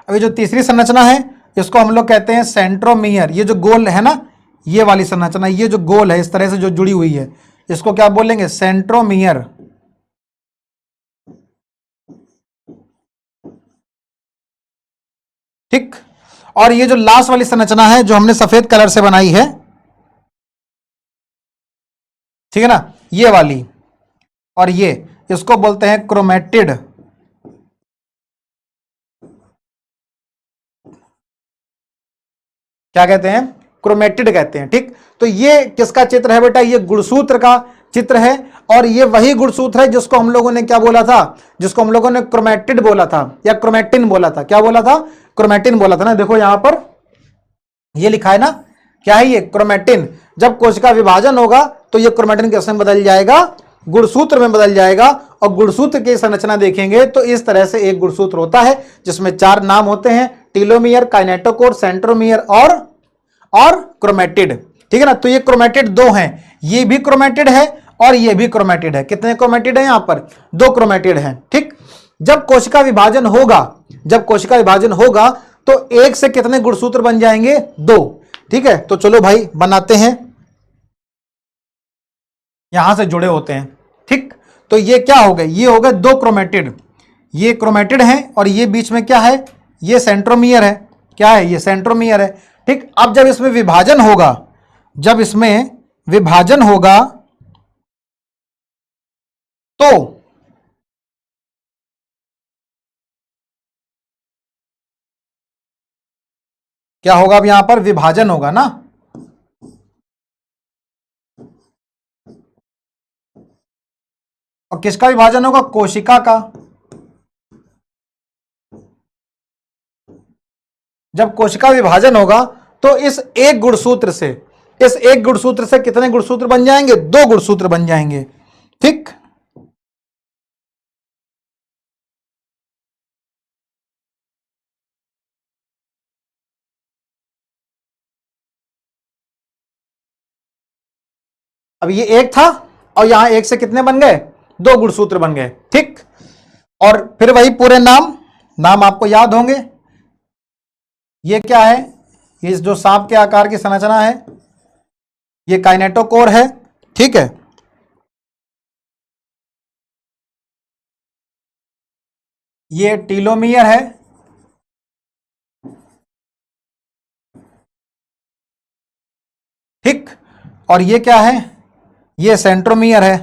Speaker 1: अब ये जो तीसरी संरचना है इसको हम लोग कहते हैं सेंट्रोमियर। ये जो गोल है ना, ये वाली संरचना, ये जो गोल है इस तरह से जो जुड़ी हुई है, इसको क्या बोलेंगे? सेंट्रोमियर। ठीक। और ये जो लास्ट वाली संरचना है जो हमने सफेद कलर से बनाई है, ठीक है ना, ये वाली, और ये, इसको बोलते हैं क्रोमेटिड। क्या कहते हैं? क्रोमेटिड कहते हैं। ठीक। तो ये किसका चित्र है बेटा? ये गुणसूत्र का चित्र है, और ये वही गुणसूत्र है जिसको हम लोगों ने क्या बोला था? जिसको हम लोगों ने क्रोमेटिड बोला था या क्रोमेटिन बोला था। क्या बोला था? क्रोमेटिन बोला था ना। देखो यहां पर ये लिखा है ना, क्या है ये? क्रोमेटिन। जब कोशिका विभाजन होगा तो ये क्रोमेटिन किस में बदल जाएगा? गुणसूत्र में बदल जाएगा। और गुणसूत्र की संरचना देखेंगे तो इस तरह से एक गुणसूत्र होता है जिसमें 4 नाम होते हैं, टीलोमियर, काइनेटोकोर, सेंट्रोमियर और क्रोमेटिड। ठीक है ना। तो ये क्रोमेटिड 2 हैं, ये भी क्रोमेटिड है और ये भी क्रोमेटिड है। कितने क्रोमेटिड है यहां पर? 2 क्रोमेटिड हैं। ठीक। जब कोशिका विभाजन होगा, जब कोशिका विभाजन होगा तो एक से कितने गुणसूत्र बन जाएंगे? 2। ठीक है। तो चलो भाई बनाते हैं, यहां से जुड़े होते हैं। ठीक। तो ये क्या हो गए? ये हो गए 2 क्रोमेटिड। ये क्रोमेटिड है और ये बीच में क्या है? ये सेंट्रोमियर है। क्या है? ये सेंट्रोमियर है। ठीक। अब जब इसमें विभाजन होगा, जब इसमें विभाजन होगा तो क्या होगा? अब यहां पर विभाजन होगा ना, और किसका विभाजन होगा? कोशिका का। जब कोशिका विभाजन होगा तो इस एक गुणसूत्र से, इस एक गुणसूत्र से कितने गुणसूत्र बन जाएंगे? 2 गुणसूत्र बन जाएंगे। ठीक। अब ये एक था और यहां एक से कितने बन गए? 2 गुणसूत्र बन गए। ठीक। और फिर वही पूरे नाम आपको याद होंगे। ये क्या है? ये जो सांप के आकार की संरचना है, ये काइनेटोकोर है। ठीक है। ये टीलोमियर है। ठीक। और ये क्या है? ये सेंट्रोमियर है।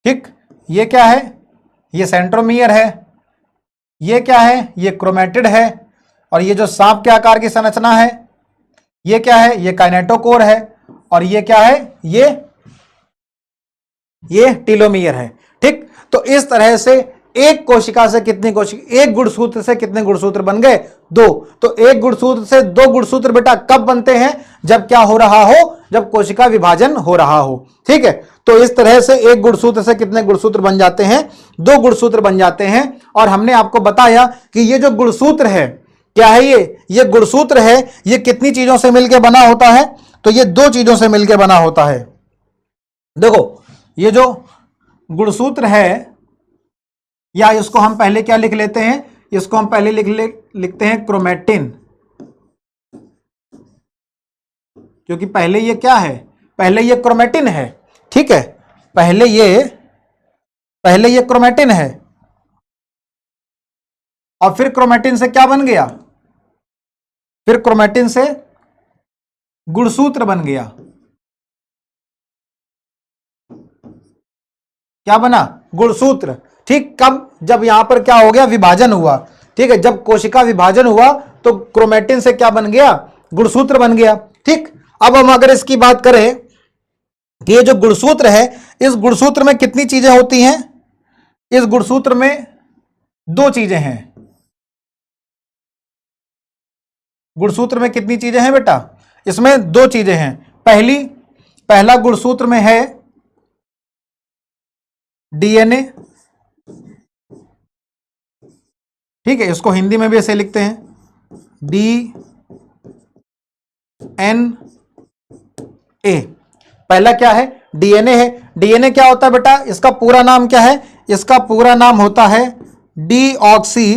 Speaker 1: ठीक। ये क्या है? ये सेंट्रोमियर है। ये क्या है? ये क्रोमेटिड है। और ये जो सांप के आकार की संरचना है, ये क्या है? ये काइनेटोकोर है। और ये क्या है? ये टीलोमियर है। ठीक। तो इस तरह से एक कोशिका से कितनी कोशिका, एक गुणसूत्र से कितने गुणसूत्र बन गए? 2। तो एक गुणसूत्र से 2 गुणसूत्र बेटा कब बनते हैं? जब क्या हो रहा हो? जब कोशिका विभाजन हो रहा हो। ठीक है। तो इस तरह से एक गुणसूत्र से कितने गुणसूत्र बन जाते हैं? 2 गुणसूत्र बन जाते हैं। और हमने आपको बताया कि ये जो गुणसूत्र है, क्या है ये गुणसूत्र है, ये कितनी चीजों से मिलकर बना होता है? तो ये 2 चीजों से मिलकर बना होता है। देखो ये जो गुणसूत्र है, या इसको हम पहले क्या लिख लेते हैं? इसको हम पहले लिखते हैं क्रोमेटिन, क्योंकि पहले ये क्या है? पहले ये क्रोमेटिन है। ठीक है। पहले ये क्रोमेटिन है, और फिर क्रोमेटिन से क्या बन गया? फिर क्रोमेटिन से गुणसूत्र बन गया। क्या बना? गुणसूत्र। ठीक। कब? जब यहां पर क्या हो गया? विभाजन हुआ। ठीक है। जब कोशिका विभाजन हुआ तो क्रोमेटिन से क्या बन गया? गुणसूत्र बन गया। ठीक। अब हम अगर इसकी बात करें कि ये जो गुणसूत्र है, इस गुणसूत्र में कितनी चीजें होती हैं? इस गुणसूत्र में 2 चीजें हैं। गुणसूत्र में कितनी चीजें हैं बेटा? इसमें 2 चीजें हैं। पहला गुणसूत्र में है डीएनए। ठीक है। इसको हिंदी में भी ऐसे लिखते हैं, डी एन ए। पहला क्या है? डीएनए है। डीएनए क्या होता है बेटा? इसका पूरा नाम क्या है? इसका पूरा नाम होता है डीऑक्सी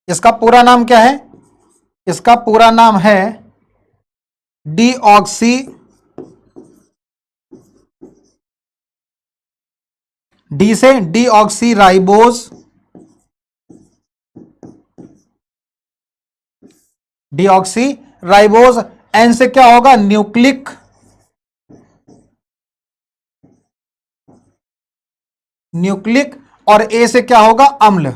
Speaker 1: इसका पूरा नाम क्या है? इसका पूरा नाम है डीऑक्सी डी से deoxyribose, deoxyribose, N से क्या होगा? न्यूक्लिक न्यूक्लिक, और ए से क्या होगा? अम्ल।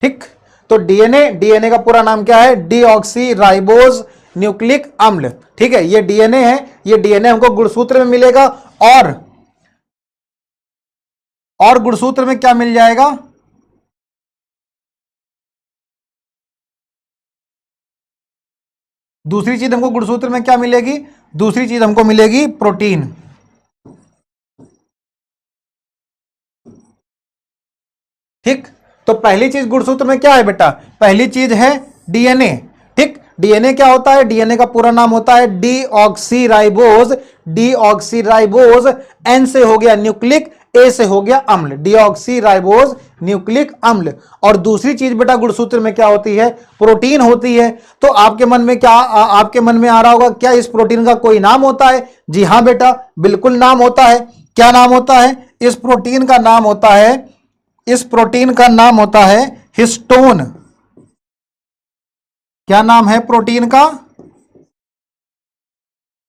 Speaker 1: ठीक, तो डीएनए का पूरा नाम क्या है? डीऑक्सी राइबोज न्यूक्लिक अम्ल। ठीक है, ये डीएनए है, ये डीएनए हमको गुणसूत्र में मिलेगा, और गुणसूत्र में क्या मिल जाएगा? दूसरी चीज हमको गुणसूत्र में क्या मिलेगी? दूसरी चीज हमको मिलेगी प्रोटीन। ठीक, तो पहली चीज गुणसूत्र में क्या है बेटा? पहली चीज है डीएनए। ठीक, डीएनए क्या होता है? डीएनए का पूरा नाम होता है डीऑक्सीराइबोज, डीऑक्सीराइबोज, एन से हो गया न्यूक्लिक, ए से हो गया अम्ल, डीऑक्सीराइबोज न्यूक्लिक अम्ल। और दूसरी चीज बेटा गुणसूत्र में क्या होती है? प्रोटीन होती है। तो आपके मन में क्या आपके मन में आ रहा होगा, क्या इस प्रोटीन का कोई नाम होता है? जी हां बेटा, बिल्कुल नाम होता है। क्या नाम होता है? इस प्रोटीन का नाम होता है, इस प्रोटीन का नाम होता है हिस्टोन। क्या नाम है प्रोटीन का?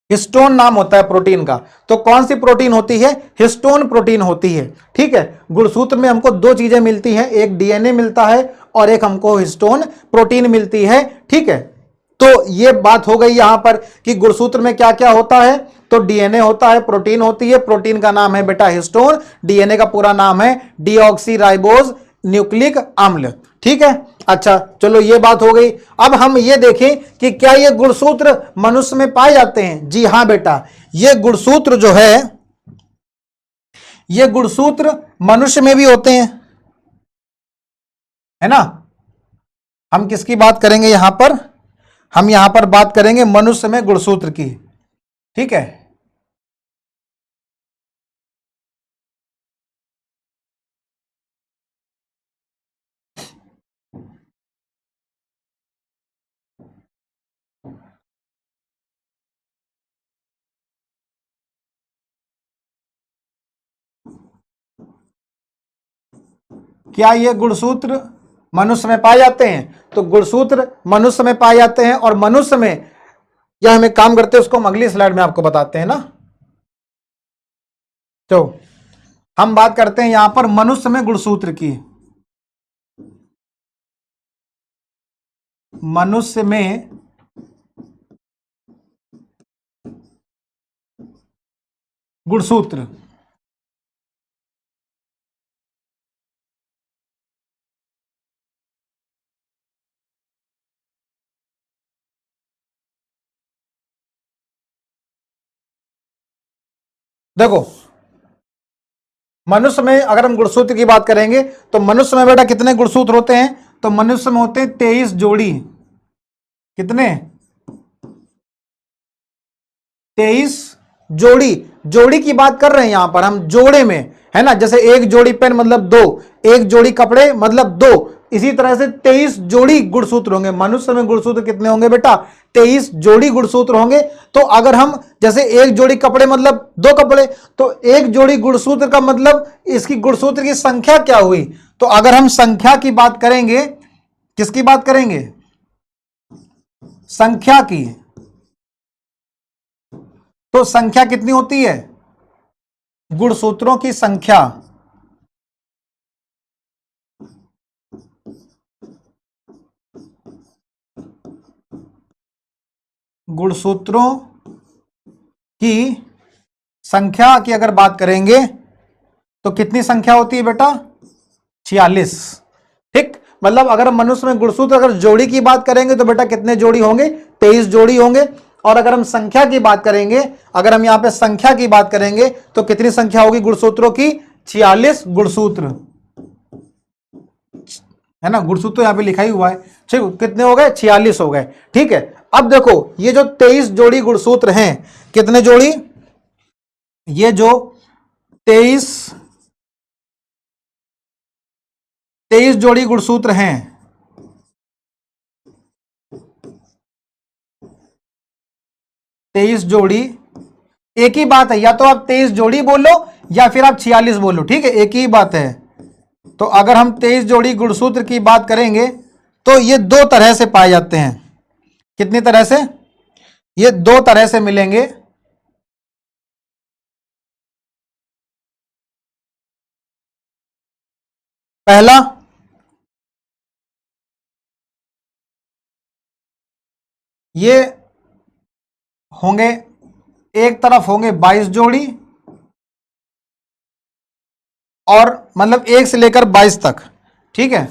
Speaker 1: हिस्टोन नाम होता है प्रोटीन का। तो कौन सी प्रोटीन होती है? हिस्टोन प्रोटीन होती है। ठीक है, गुणसूत्र में हमको दो चीजें मिलती हैं, एक डीएनए मिलता है और एक हमको हिस्टोन प्रोटीन मिलती है। ठीक है, तो ये बात हो गई यहां पर कि गुणसूत्र में क्या क्या होता है। तो डीएनए होता है, प्रोटीन होती है, प्रोटीन का नाम है बेटा हिस्टोन, डीएनए का पूरा नाम है डीऑक्सीराइबोज न्यूक्लिक अम्ल। ठीक है, अच्छा चलो ये बात हो गई। अब हम ये देखें कि क्या ये गुणसूत्र मनुष्य में पाए जाते हैं? जी हां बेटा, ये गुणसूत्र जो है, ये गुणसूत्र मनुष्य में भी होते हैं, है ना। हम किसकी बात करेंगे यहां पर? हम यहां पर बात करेंगे मनुष्य में गुणसूत्र की। ठीक है, क्या ये गुणसूत्र मनुष्य में पाए जाते हैं? तो गुणसूत्र मनुष्य में पाए जाते हैं, और मनुष्य में यह हम एक काम करते हैं, उसको हम अगली स्लाइड में आपको बताते हैं ना। तो हम बात करते हैं यहां पर मनुष्य में गुणसूत्र की। मनुष्य में गुणसूत्र, देखो मनुष्य में अगर हम गुणसूत्र की बात करेंगे तो मनुष्य में बेटा कितने गुणसूत्र होते हैं? तो मनुष्य में होते हैं 23 जोड़ी। कितने? 23 जोड़ी। जोड़ी की बात कर रहे हैं यहां पर हम, जोड़े में, है ना। जैसे एक जोड़ी पेन मतलब दो, एक जोड़ी कपड़े मतलब दो, इसी तरह से 23 जोड़ी गुणसूत्र होंगे। मनुष्य में गुणसूत्र कितने होंगे बेटा? 23 जोड़ी गुणसूत्र होंगे। तो अगर हम जैसे एक जोड़ी कपड़े मतलब दो कपड़े, तो एक जोड़ी गुणसूत्र का मतलब इसकी गुणसूत्र की संख्या क्या हुई? तो अगर हम संख्या की बात करेंगे, किसकी बात करेंगे? संख्या की। तो संख्या कितनी होती है? गुणसूत्रों की संख्या, गुणसूत्रों की संख्या की अगर बात करेंगे तो कितनी संख्या होती है बेटा? 46। ठीक, मतलब अगर हम मनुष्य में गुणसूत्र अगर जोड़ी की बात करेंगे तो बेटा कितने जोड़ी होंगे? 23 जोड़ी होंगे। और अगर हम संख्या की बात करेंगे, अगर हम यहां पे संख्या की बात करेंगे तो कितनी संख्या होगी गुणसूत्रों की? 46 गुणसूत्र, है ना। गुणसूत्र यहां पे लिखा ही हुआ है। ठीक, कितने हो गए? 46 हो गए। ठीक है, अब देखो ये जो 23 जोड़ी गुणसूत्र हैं, कितने जोड़ी? ये जो 23 जोड़ी गुणसूत्र हैं, 23 जोड़ी, एक ही बात है, या तो आप 23 जोड़ी बोलो या फिर आप 46 बोलो, ठीक है, एक ही बात है। तो अगर हम 23 जोड़ी गुणसूत्र की बात करेंगे तो ये दो तरह से पाए जाते हैं। कितनी तरह से? ये दो तरह से मिलेंगे। पहला, ये होंगे, एक तरफ होंगे 22 जोड़ी, और मतलब 1 से लेकर 22 तक, ठीक है।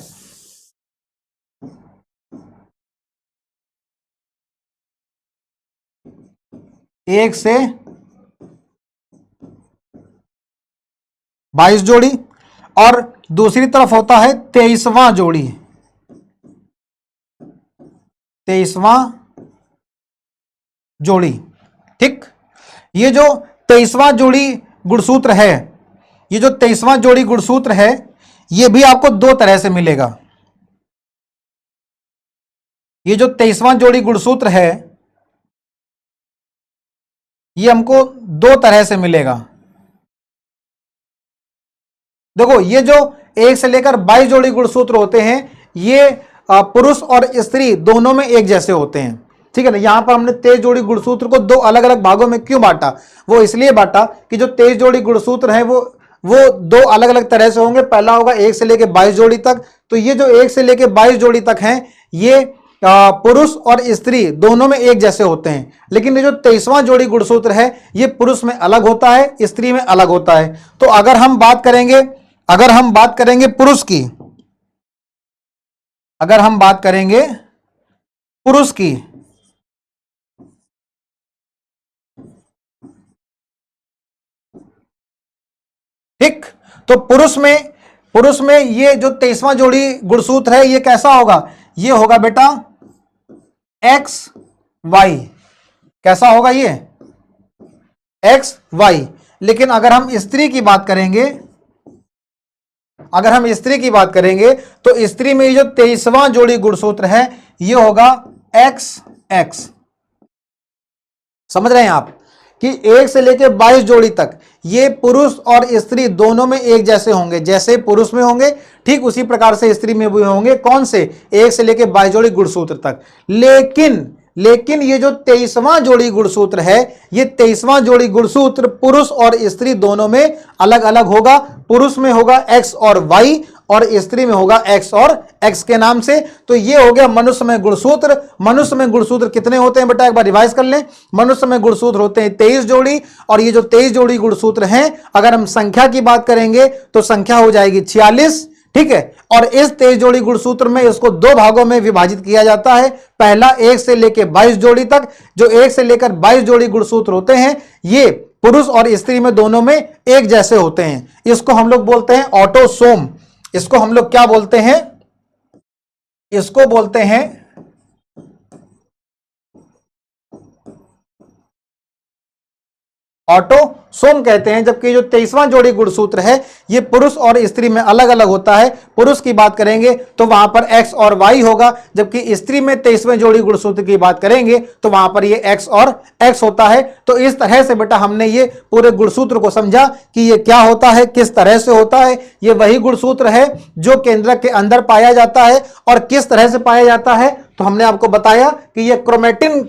Speaker 1: एक से 22 जोड़ी, और दूसरी तरफ होता है 23वां जोड़ी, 23वां जोड़ी, ठीक। ये जो 23वां जोड़ी गुणसूत्र है, ये जो 23वां जोड़ी गुणसूत्र है, ये भी आपको दो तरह से मिलेगा। ये जो 23वां जोड़ी गुणसूत्र है, ये हमको दो तरह से मिलेगा। देखो ये जो 1 से लेकर 22 जोड़ी गुणसूत्र होते हैं, ये पुरुष और स्त्री दोनों में एक जैसे होते हैं, ठीक है ना। यहां पर हमने 23 जोड़ी गुणसूत्र को दो अलग अलग भागों में क्यों बांटा? वो इसलिए बांटा कि जो 23 जोड़ी गुणसूत्र हैं वो दो अलग अलग तरह से होंगे। पहला होगा 1 से लेकर 22 जोड़ी तक। तो ये जो 1 से लेकर 22 जोड़ी तक हैं, ये पुरुष और स्त्री दोनों में एक जैसे होते हैं। लेकिन ये जो 23वां जोड़ी गुणसूत्र है, ये पुरुष में अलग होता है, स्त्री में अलग होता है। तो अगर हम बात करेंगे पुरुष की, अगर हम बात करेंगे पुरुष की, ठीक, तो पुरुष में ये जो 23वां जोड़ी गुणसूत्र है, ये कैसा होगा? ये होगा बेटा एक्स वाई। कैसा होगा ये? X Y. लेकिन अगर हम स्त्री की बात करेंगे, तो स्त्री में ये जो 23वां जोड़ी गुणसूत्र है, ये होगा एक्स एक्स। समझ रहे हैं आप कि 1 से लेकर 22 जोड़ी तक ये पुरुष और स्त्री दोनों में एक जैसे होंगे। जैसे पुरुष में होंगे, ठीक उसी प्रकार से स्त्री में भी होंगे। कौन से? 1 से लेकर 22 जोड़ी गुणसूत्र तक। लेकिन ये जो 23वां जोड़ी गुणसूत्र है, ये 23वां जोड़ी गुणसूत्र पुरुष और स्त्री दोनों में अलग अलग होगा। पुरुष में होगा एक्स और वाई, और स्त्री में होगा एक्स और एक्स के नाम से। तो ये हो गया मनुष्य में गुणसूत्र। मनुष्य में गुणसूत्र कितने होते हैं बेटा? एक बार रिवाइज कर लें। मनुष्य में गुणसूत्र होते हैं 23 जोड़ी, और ये जो 23 जोड़ी गुणसूत्र हैं, अगर हम संख्या की बात करेंगे तो संख्या हो जाएगी 46, ठीक है। और इस 23 जोड़ी गुणसूत्र में इसको दो भागों में विभाजित किया जाता है। पहला 1 से लेकर 22 जोड़ी तक। जो 1 से लेकर 22 जोड़ी गुणसूत्र होते हैं, ये पुरुष और स्त्री में दोनों में एक जैसे होते हैं। इसको हम लोग बोलते हैं ऑटोसोम। इसको हम लोग क्या बोलते हैं? इसको बोलते हैं ऑटोसोम कहते हैं। जबकि जो 23वां जोड़ी गुणसूत्र है, ये पुरुष और स्त्री में अलग अलग होता है। पुरुष की बात करेंगे तो वहां पर एक्स और वाई होगा, जबकि स्त्री में 23वें जोड़ी गुणसूत्र की बात करेंगे तो वहां पर ये एक्स और एक्स होता है। तो इस तरह से बेटा हमने ये पूरे गुणसूत्र को समझा कि ये क्या होता है, किस तरह से होता है। ये वही गुणसूत्र है जो केंद्रक के अंदर पाया जाता है। और किस तरह से पाया जाता है, तो हमने आपको बताया कि ये क्रोमेटिन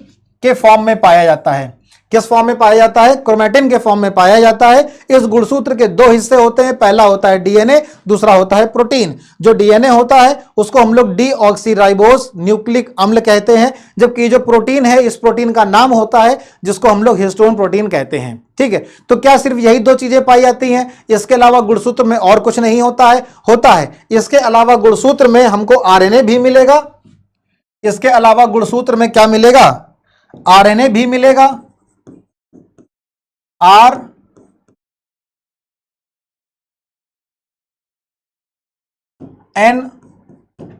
Speaker 1: के फॉर्म में पाया जाता है। किस फॉर्म में पाया जाता है? क्रोमेटिन के फॉर्म में पाया जाता है। इस गुणसूत्र के दो हिस्से होते हैं, पहला होता है डीएनए, दूसरा होता है प्रोटीन। जो डीएनए होता है उसको हम लोग डीऑक्सीराइबोस न्यूक्लिक अम्ल कहते हैं, जबकि जो प्रोटीन है इस प्रोटीन का नाम होता है जिसको हम लोग हिस्टोन प्रोटीन कहते हैं। ठीक है, तो क्या सिर्फ यही दो चीजें पाई जाती हैं? इसके अलावा गुणसूत्र में और कुछ नहीं होता है? होता है। इसके अलावा गुणसूत्र में हमको आरएनए भी मिलेगा। इसके अलावा गुणसूत्र में क्या मिलेगा? आरएनए भी मिलेगा। आर एन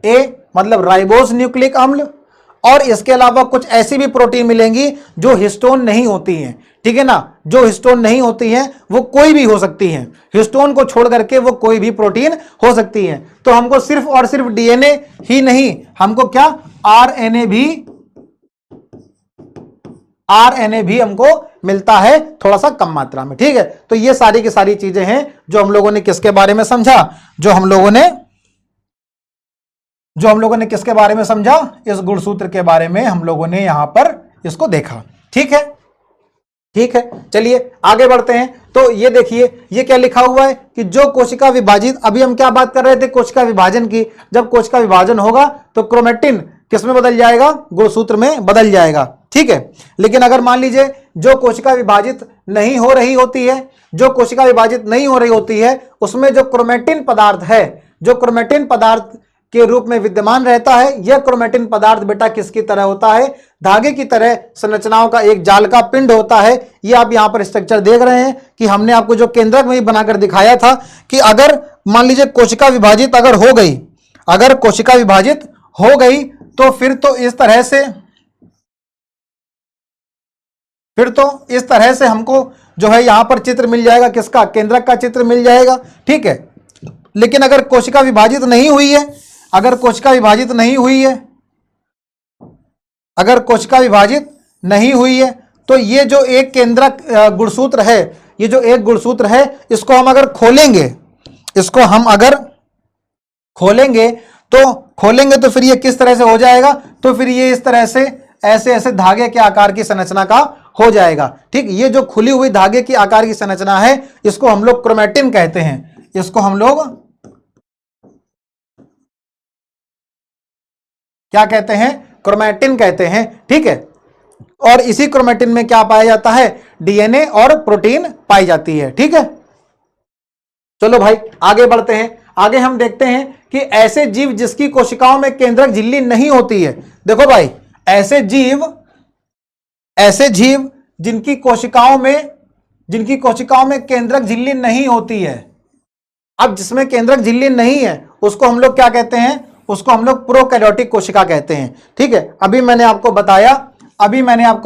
Speaker 1: ए मतलब राइबोस न्यूक्लिक अम्ल। और इसके अलावा कुछ ऐसी भी प्रोटीन मिलेंगी जो हिस्टोन नहीं होती हैं। ठीक है ना, जो हिस्टोन नहीं होती हैं वो कोई भी हो सकती हैं, हिस्टोन को छोड़ करके वो कोई भी प्रोटीन हो सकती हैं। तो हमको सिर्फ और सिर्फ डीएनए ही नहीं, हमको क्या आरएनए भी हमको मिलता है, थोड़ा सा कम मात्रा में। ठीक है, तो ये सारी की सारी चीजें हैं जो हम लोगों ने किसके बारे में समझा, जो हम लोगों ने किसके बारे में समझा, इस गुणसूत्र के बारे में हम लोगों ने यहां पर इसको देखा। ठीक है, ठीक है, चलिए आगे बढ़ते हैं। तो ये देखिए, ये क्या लिखा हुआ है कि जो कोशिका विभाजित, अभी हम क्या बात कर रहे थे? कोशिका विभाजन की। जब कोशिका विभाजन होगा तो क्रोमेटिन किस में बदल जाएगा? गुणसूत्र में बदल जाएगा। ठीक है, लेकिन अगर मान लीजिए जो कोशिका विभाजित नहीं हो रही होती है, जो कोशिका विभाजित नहीं हो रही होती है उसमें जो क्रोमेटिन पदार्थ है, जो क्रोमेटिन पदार्थ के रूप में विद्यमान रहता है, यह क्रोमेटिन पदार्थ बेटा किसकी तरह होता है? धागे की तरह संरचनाओं का एक जाल का पिंड होता है। ये आप यहां पर स्ट्रक्चर देख रहे हैं कि हमने आपको जो केंद्रक में बनाकर दिखाया था कि अगर मान लीजिए कोशिका विभाजित अगर हो गई, अगर कोशिका विभाजित हो गई तो फिर तो इस तरह से हमको जो है यहां पर चित्र मिल जाएगा, किसका? केंद्रक का चित्र मिल जाएगा। ठीक है, लेकिन अगर कोशिका विभाजित नहीं हुई है, अगर कोशिका विभाजित नहीं हुई है, अगर कोशिका विभाजित नहीं हुई है तो ये जो एक केंद्रक गुणसूत्र है, ये जो एक गुणसूत्र है इसको हम अगर खोलेंगे, इसको हम अगर खोलेंगे तो फिर ये किस तरह से हो जाएगा? तो फिर ये इस तरह से ऐसे ऐसे धागे के आकार की संरचना का हो जाएगा। ठीक, ये जो खुली हुई धागे की आकार की संरचना है इसको हम लोग क्रोमेटिन कहते हैं। इसको हम लोग क्या कहते हैं? क्रोमेटिन कहते हैं। ठीक है, और इसी क्रोमेटिन में क्या पाया जाता है? डीएनए और प्रोटीन पाई जाती है। ठीक है, चलो भाई आगे बढ़ते हैं। आगे हम देखते हैं कि ऐसे जीव जिसकी कोशिकाओं में केंद्रक झिल्ली नहीं होती है। देखो भाई, ऐसे जीव जिनकी कोशिकाओं में केंद्रक झिल्ली नहीं होती है। अब जिसमें केंद्रक झिल्ली नहीं है उसको हम लोग क्या कहते हैं? उसको हम लोग प्रोकैरियोटिक कोशिका कहते हैं। ठीक है, अभी मैंने आपको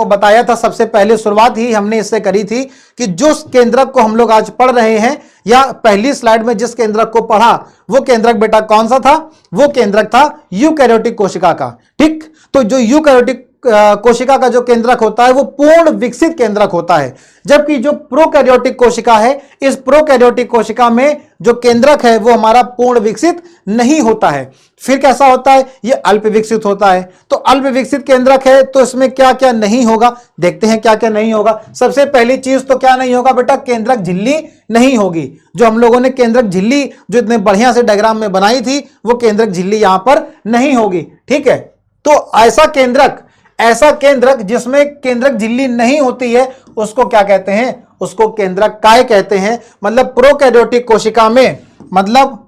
Speaker 1: बताया था, सबसे पहले शुरुआत ही हमने इससे करी थी कि जो केंद्रक को हम लोग आज पढ़ रहे हैं, या पहली स्लाइड में जिस केंद्रक को पढ़ा वो केंद्रक बेटा कौन सा था? वो केंद्रक था यूकैरियोटिक कोशिका का। ठीक, तो जो यूकैरियोटिक कोशिका का जो केंद्रक होता है वो पूर्ण विकसित केंद्रक होता है, जबकि जो प्रोकैरियोटिक कोशिका है, इस प्रोकैरियोटिक कोशिका में जो केंद्रक है वो हमारा पूर्ण विकसित नहीं होता है। फिर कैसा होता है? ये अल्प विकसित होता है। तो अल्प विकसित केंद्रक है तो इसमें क्या क्या नहीं होगा? देखते हैं क्या क्या नहीं होगा। सबसे पहली चीज तो क्या नहीं होगा बेटा? केंद्रक झिल्ली नहीं होगी। जो हम लोगों ने केंद्रक झिल्ली जो इतने बढ़िया से डायग्राम में बनाई थी वो केंद्रक झिल्ली यहां पर नहीं होगी। ठीक है, तो ऐसा केंद्रक जिसमें केंद्रक झिल्ली नहीं होती है उसको क्या कहते हैं? उसको केंद्रक काय कहते हैं। मतलब प्रोकैरियोटिक कोशिका में, मतलब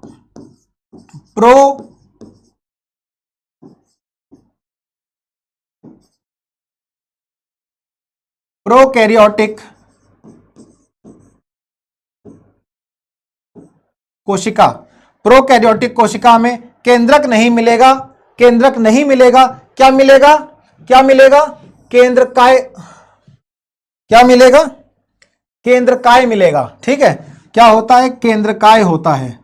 Speaker 1: प्रोकैरियोटिक कोशिका, प्रोकैरियोटिक कोशिका में केंद्रक नहीं मिलेगा। केंद्रक नहीं मिलेगा, क्या मिलेगा? क्या मिलेगा? केंद्र काय, क्या मिलेगा? केंद्र काय मिलेगा। ठीक है, क्या होता है? केंद्र काय होता है।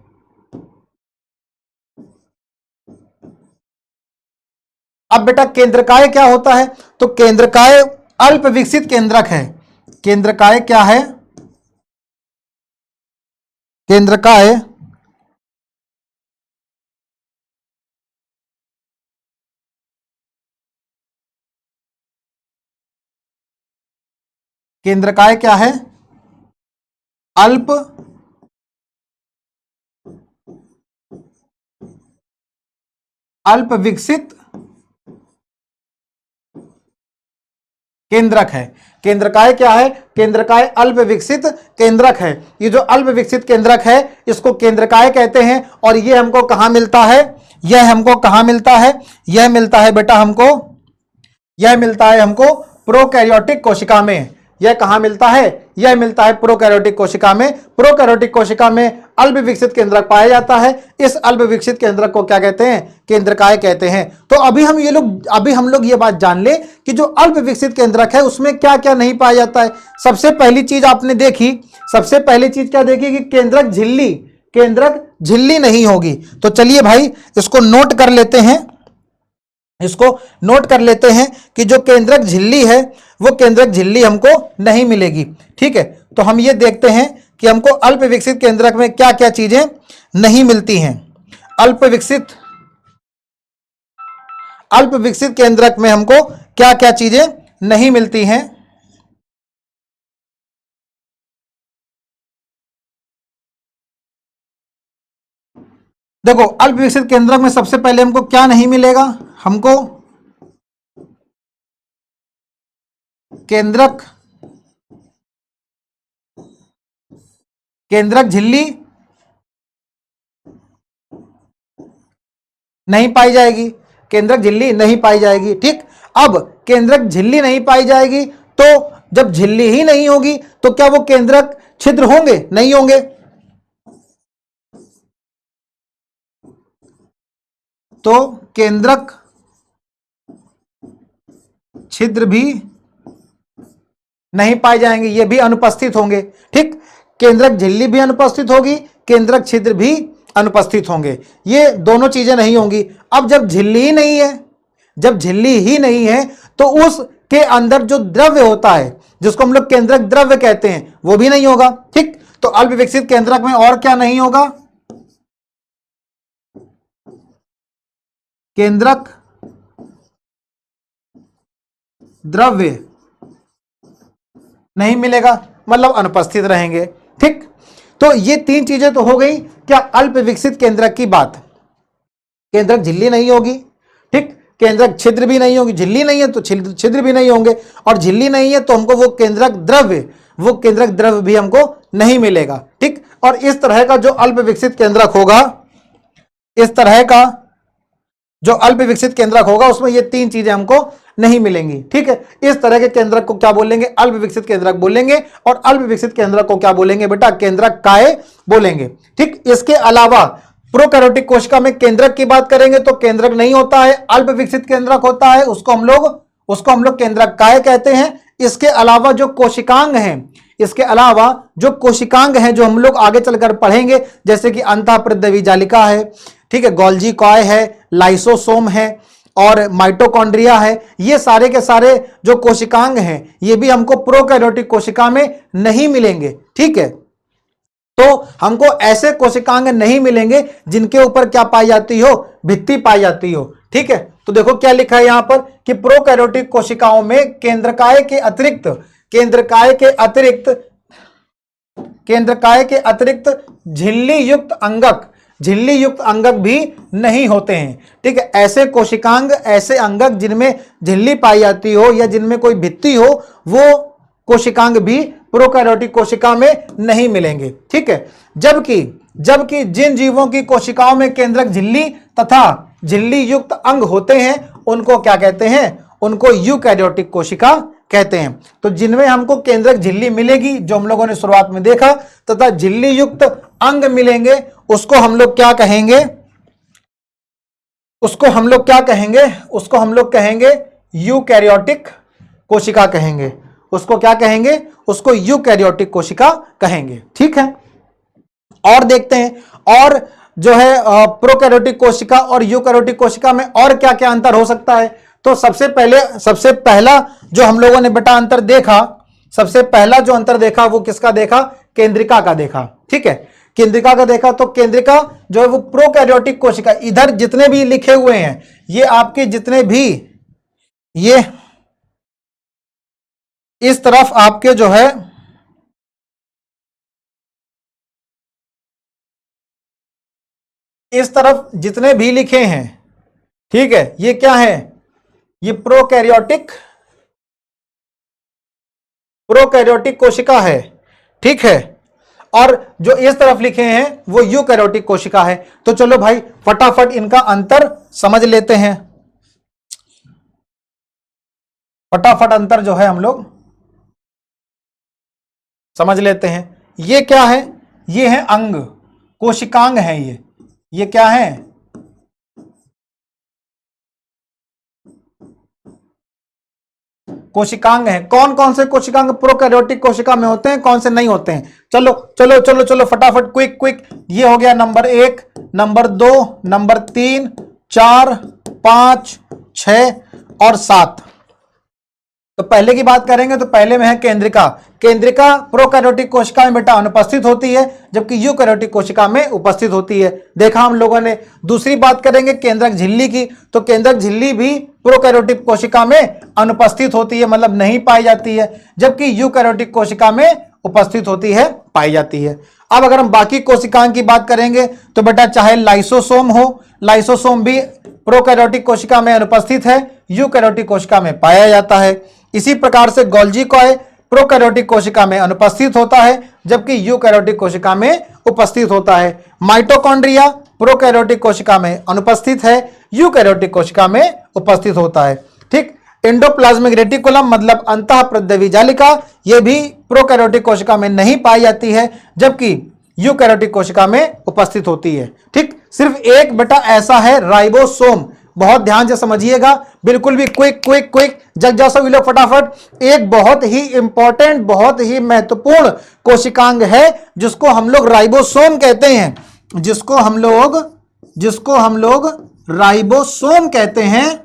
Speaker 1: अब बेटा केंद्रकाय क्या होता है? तो केंद्रकाय अल्प विकसित केंद्रक है। केंद्रकाय क्या है? केंद्रकाय केंद्रकाय क्या है? अल्प विकसित केंद्रक है। केंद्रकाय क्या है? केंद्रकाय अल्प विकसित केंद्रक है। ये जो अल्प विकसित केंद्रक है इसको केंद्रकाय कहते हैं। और ये हमको कहां मिलता है? यह हमको कहां मिलता है? यह मिलता है बेटा हमको, यह मिलता है हमको प्रोकैरियोटिक कोशिका में। यह कहां मिलता है? यह मिलता है प्रोकैरियोटिक कोशिका में। प्रोकैरियोटिक कोशिका में अल्प विकसित केंद्रक पाया जाता है। इस अल्प विकसित केंद्रक को क्या कहते हैं? केंद्रकाय कहते हैं। तो अभी हम लोग ये बात जान ले कि जो अल्प विकसित केंद्रक है उसमें क्या क्या नहीं पाया जाता है। सबसे पहली चीज आपने देखी, सबसे पहली चीज क्या देखी कि केंद्रक झिल्ली नहीं होगी। तो चलिए भाई इसको नोट कर लेते हैं, इसको नोट कर लेते हैं कि जो केंद्रक झिल्ली है वो केंद्रक झिल्ली हमको नहीं मिलेगी। ठीक है, तो हम ये देखते हैं कि हमको अल्प विकसित केंद्रक में क्या क्या चीजें नहीं मिलती हैं। अल्प विकसित केंद्रक में हमको क्या क्या चीजें नहीं मिलती हैं। देखो अल्प विकसित केंद्रक में सबसे पहले हमको क्या नहीं मिलेगा? हमको केंद्रक झिल्ली नहीं पाई जाएगी। केंद्रक झिल्ली नहीं पाई जाएगी। ठीक, अब केंद्रक झिल्ली नहीं पाई जाएगी तो जब झिल्ली ही नहीं होगी तो क्या वो केंद्रक छिद्र होंगे? नहीं होंगे। तो केंद्रक छिद्र भी नहीं पाए जाएंगे, ये भी अनुपस्थित होंगे। ठीक, केंद्रक झिल्ली भी अनुपस्थित होगी, केंद्रक छिद्र भी अनुपस्थित होंगे, ये दोनों चीजें नहीं होंगी। अब जब झिल्ली ही नहीं है, जब झिल्ली ही नहीं है तो उसके अंदर जो द्रव्य होता है जिसको हम लोग केंद्रक द्रव्य कहते हैं वो भी नहीं होगा। ठीक, तो अल्प विकसित केंद्रक में और क्या नहीं होगा? केंद्रक द्रव्य नहीं मिलेगा, मतलब अनुपस्थित रहेंगे। ठीक, तो ये तीन चीजें तो हो गई क्या अल्प विकसित केंद्रक की बात। केंद्रक झिल्ली नहीं होगी, ठीक, केंद्रक छिद्र भी नहीं होगी, झिल्ली नहीं है तो छिद्र भी नहीं होंगे, और झिल्ली नहीं है तो हमको वो केंद्रक द्रव्य भी हमको नहीं मिलेगा। ठीक, और इस तरह का जो अल्प विकसित केंद्रक होगा, इस तरह का जो अल्प विकसित केंद्रक होगा उसमें ये तीन चीजें हमको नहीं मिलेंगी। ठीक है, इस तरह के केंद्रक को क्या बोलेंगे? अल्प विकसित केंद्रक बोलेंगे। और अल्प विकसित केंद्रक को क्या बोलेंगे बेटा? केंद्रक काय बोलेंगे। ठीक, इसके अलावा प्रोकैरियोटिक कोशिका में केंद्रक की बात करेंगे तो केंद्रक नहीं होता है, अल्प विकसित केंद्रक होता है, उसको हम लोग केंद्रक काय कहते हैं। इसके अलावा जो कोशिकांग हैं, इसके अलावा जो कोशिकांग हैं जो हम लोग आगे चलकर पढ़ेंगे, जैसे कि अंतःप्रद्रवी जालिका है, ठीक है, गोल्जी कॉय है, लाइसोसोम है और माइटोकॉन्ड्रिया है, ये सारे के सारे जो कोशिकांग हैं ये भी हमको प्रोकैरियोटिक कोशिका में नहीं मिलेंगे। ठीक है, तो हमको ऐसे कोशिकांग नहीं मिलेंगे जिनके ऊपर क्या पाई जाती हो? भित्ति पाई जाती हो। ठीक है, तो देखो क्या लिखा है यहां पर कि प्रोकैरियोटिक कोशिकाओं में केंद्रकाय के अतिरिक्त झिल्ली युक्त अंगक भी नहीं होते हैं। ठीक है, ऐसे कोशिकांग, ऐसे अंगक जिनमें झिल्ली पाई जाती हो या जिनमें कोई भित्ति हो, वो कोशिकांग भी प्रोकैरियोटिक कोशिका में नहीं मिलेंगे। ठीक है, जबकि जिन जीवों की कोशिकाओं में केंद्रक झिल्ली तथा झिल्ली युक्त अंग होते हैं उनको क्या कहते हैं? उनको यूकैरियोटिक कोशिका कहते हैं। तो जिनमें हमको केंद्रक झिल्ली मिलेगी जो हम लोगों ने शुरुआत में देखा, तथा झिल्ली युक्त अंग मिलेंगे, उसको हम लोग क्या कहेंगे? उसको हम लोग कहेंगे यूकैरियोटिक कोशिका कहेंगे। उसको क्या कहेंगे? उसको यूकैरियोटिक कोशिका कहेंगे। ठीक है, और देखते हैं और जो है प्रोकैरियोटिक कोशिका और यूकैरियोटिक कोशिका में और क्या क्या अंतर हो सकता है। तो सबसे पहला जो हम लोगों ने बेटा अंतर देखा, सबसे पहला जो अंतर देखा वो किसका देखा? केंद्रिका का देखा। ठीक है, केंद्रिका का देखा। तो केंद्रिका जो है वो प्रोकैरियोटिक कोशिका, इधर जितने भी लिखे हुए हैं ये आपके जितने भी ये इस तरफ आपके जो है इस तरफ जितने भी लिखे हैं, ठीक है, ये क्या है, ये प्रोकैरियोटिक कोशिका है, ठीक है। और जो इस तरफ लिखे हैं वो यूकैरियोटिक कोशिका है। तो चलो भाई फटाफट इनका अंतर समझ लेते हैं, फटाफट अंतर जो है हम लोग समझ लेते हैं। ये क्या है, ये है अंग, कोशिकांग है ये क्या है, कोशिकांग है। कौन कौन से कोशिकांग प्रोकैरियोटिक कोशिका में होते हैं, कौन से नहीं होते हैं? चलो चलो चलो चलो फटाफट, क्विक क्विक। ये हो गया नंबर 1, नंबर 2, नंबर 3, 4, 5, 6 और 7। तो पहले की बात करेंगे तो पहले में है केंद्रिका। केंद्रिका प्रोकैरियोटिक कोशिका में बेटा अनुपस्थित होती है, जबकि यूकैरियोटिक कोशिका में उपस्थित होती है, देखा हम लोगों ने। दूसरी बात करेंगे केंद्रक झिल्ली की, तो केंद्रक झिल्ली भी प्रोकैरियोटिक कोशिका में अनुपस्थित होती है, मतलब नहीं पाई जाती है, जबकि यूकैरियोटिक कोशिका में उपस्थित होती है, पाई जाती है। अब अगर हम बाकी कोशिकाओं की बात करेंगे तो बेटा चाहे लाइसोसोम हो, लाइसोसोम भी प्रोकैरियोटिक कोशिका में अनुपस्थित है, यूकैरियोटिक कोशिका में पाया जाता है। इसी प्रकार से गोल्जी कॉय प्रोकैरियोटिक कोशिका में अनुपस्थित होता है, जबकि यूकैरियोटिक कोशिका में उपस्थित होता है। माइटोकॉन्ड्रिया प्रोकैरियोटिक कोशिका में अनुपस्थित है, यूकैरियोटिक कोशिका में उपस्थित होता है, ठीक। एंडोप्लाज्मिक रेटिकुलम मतलब अंतः प्रद्रवी जालिका, यह भी प्रोकैरियोटिक कोशिका में नहीं पाई जाती है, जबकि यूकैरियोटिक कोशिका में उपस्थित होती है, ठीक। सिर्फ एक बेटा ऐसा है राइबोसोम, बहुत ध्यान से समझिएगा, बिल्कुल भी क्विक क्विक क्विक, जग जाओ लोग फटाफट। एक बहुत ही इंपॉर्टेंट, बहुत ही महत्वपूर्ण कोशिकांग है जिसको हम लोग राइबोसोम कहते हैं, जिसको हम लोग राइबोसोम कहते हैं,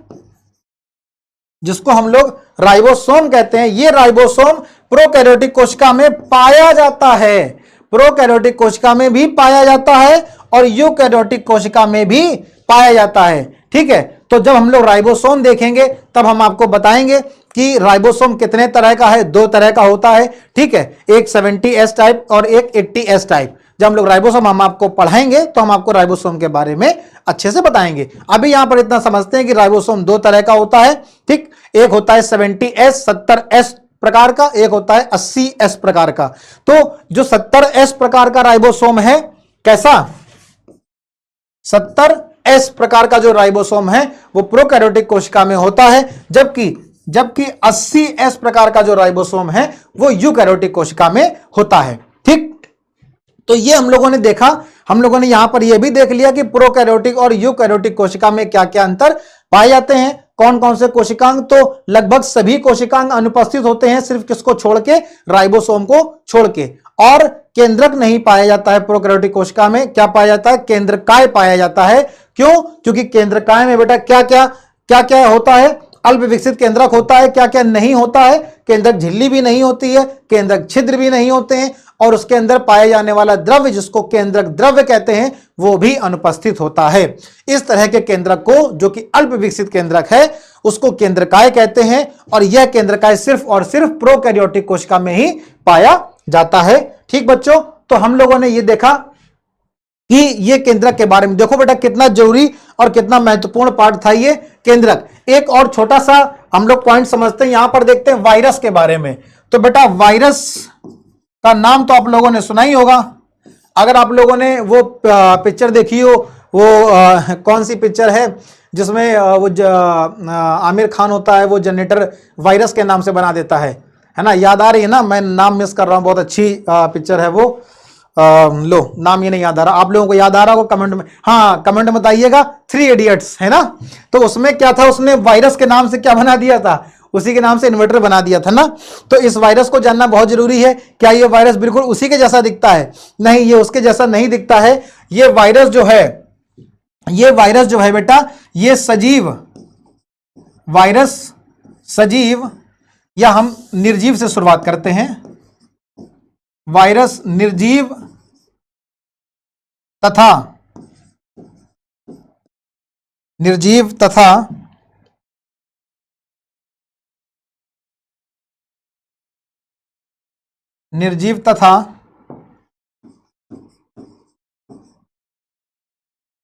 Speaker 1: जिसको हम लोग राइबोसोम कहते हैं। ये राइबोसोम प्रोकैरियोटिक कोशिका में पाया जाता है, प्रोकैरियोटिक कोशिका में भी पाया जाता है और यूकैरियोटिक कोशिका में भी पाया जाता है, ठीक है। तो जब हम लोग राइबोसोम देखेंगे तब हम आपको बताएंगे कि राइबोसोम कितने तरह का है, 2 तरह का होता है, ठीक है, एक 70S टाइप और एक 80S टाइप। जब हम लोग राइबोसोम हम आपको पढ़ाएंगे तो हम आपको राइबोसोम के बारे में अच्छे से बताएंगे। अभी यहां पर इतना समझते हैं कि राइबोसोम 2 तरह का होता है, ठीक। एक होता है 70S 70S प्रकार का, एक होता है 80S प्रकार का। तो जो 70S प्रकार का राइबोसोम है, कैसा, 70S प्रकार का जो राइबोसोम है वो प्रोकैरियोटिक कोशिका में होता है, जबकि 80S प्रकार का जो राइबोसोम है वो यूकैरियोटिक कोशिका में होता है, ठीक। तो ये हम लोगों ने देखा, हम लोगों ने यहां पर यह भी देख लिया कि प्रोकैरियोटिक और यूकैरियोटिक कोशिका में क्या क्या अंतर पाए जाते हैं, कौन कौन से कोशिकांग। तो लगभग सभी कोशिकांग अनुपस्थित होते हैं, सिर्फ किसको छोड़ के, राइबोसोम को छोड़ के। और केंद्रक नहीं पाया जाता है प्रोकैरियोटिक कोशिका में, क्या पाया जाता है, केंद्रकाय पाया जाता है। क्यों? क्योंकि केंद्रकाय में बेटा क्या क्या होता है, अल्प विकसित केंद्रक होता है, क्या क्या नहीं होता है, केंद्रक झिल्ली भी नहीं होती है, केंद्रक छिद्र भी नहीं होते हैं, और उसके अंदर पाए जाने वाला द्रव्य जिसको केंद्रक द्रव्य कहते हैं वो भी अनुपस्थित होता है। इस तरह के केंद्रक को, जो कि अल्प विकसित केंद्रक है, उसको केंद्रकाय कहते हैं, और यह केंद्रकाय सिर्फ और सिर्फ प्रोकैरियोटिक कोशिका में ही पाया जाता है, ठीक बच्चों। तो हम लोगों ने ये देखा कि ये केंद्रक के बारे में, देखो बेटा कितना जरूरी और कितना महत्वपूर्ण पार्ट था ये केंद्रक। एक और छोटा सा हम लोग पॉइंट समझते हैं, यहां पर देखते हैं वायरस के बारे में। तो बेटा वायरस का नाम तो आप लोगों ने सुना ही होगा, अगर आप लोगों ने वो पिक्चर देखी हो, वो कौन सी पिक्चर है जिसमें आमिर खान होता है, वो जनरेटर वायरस के नाम से बना देता है ना, याद आ रही है ना, मैं नाम मिस कर रहा हूं, बहुत अच्छी पिक्चर है वो। लो नाम ये नहीं याद आ रहा, आप लोगों को याद आ रहा होगा कमेंट में, हाँ कमेंट में बताइएगा, 3 इडियट्स है ना। तो उसमें क्या था, उसने वायरस के नाम से क्या बना दिया था, उसी के नाम से इन्वर्टर बना दिया था ना। तो इस वायरस को जानना बहुत जरूरी है। क्या ये वायरस बिल्कुल उसी के जैसा दिखता है? नहीं, ये उसके जैसा नहीं दिखता है। ये वायरस जो है बेटा, ये सजीव वायरस, सजीव या हम निर्जीव से शुरुआत करते हैं। वायरस निर्जीव तथा निर्जीव तथा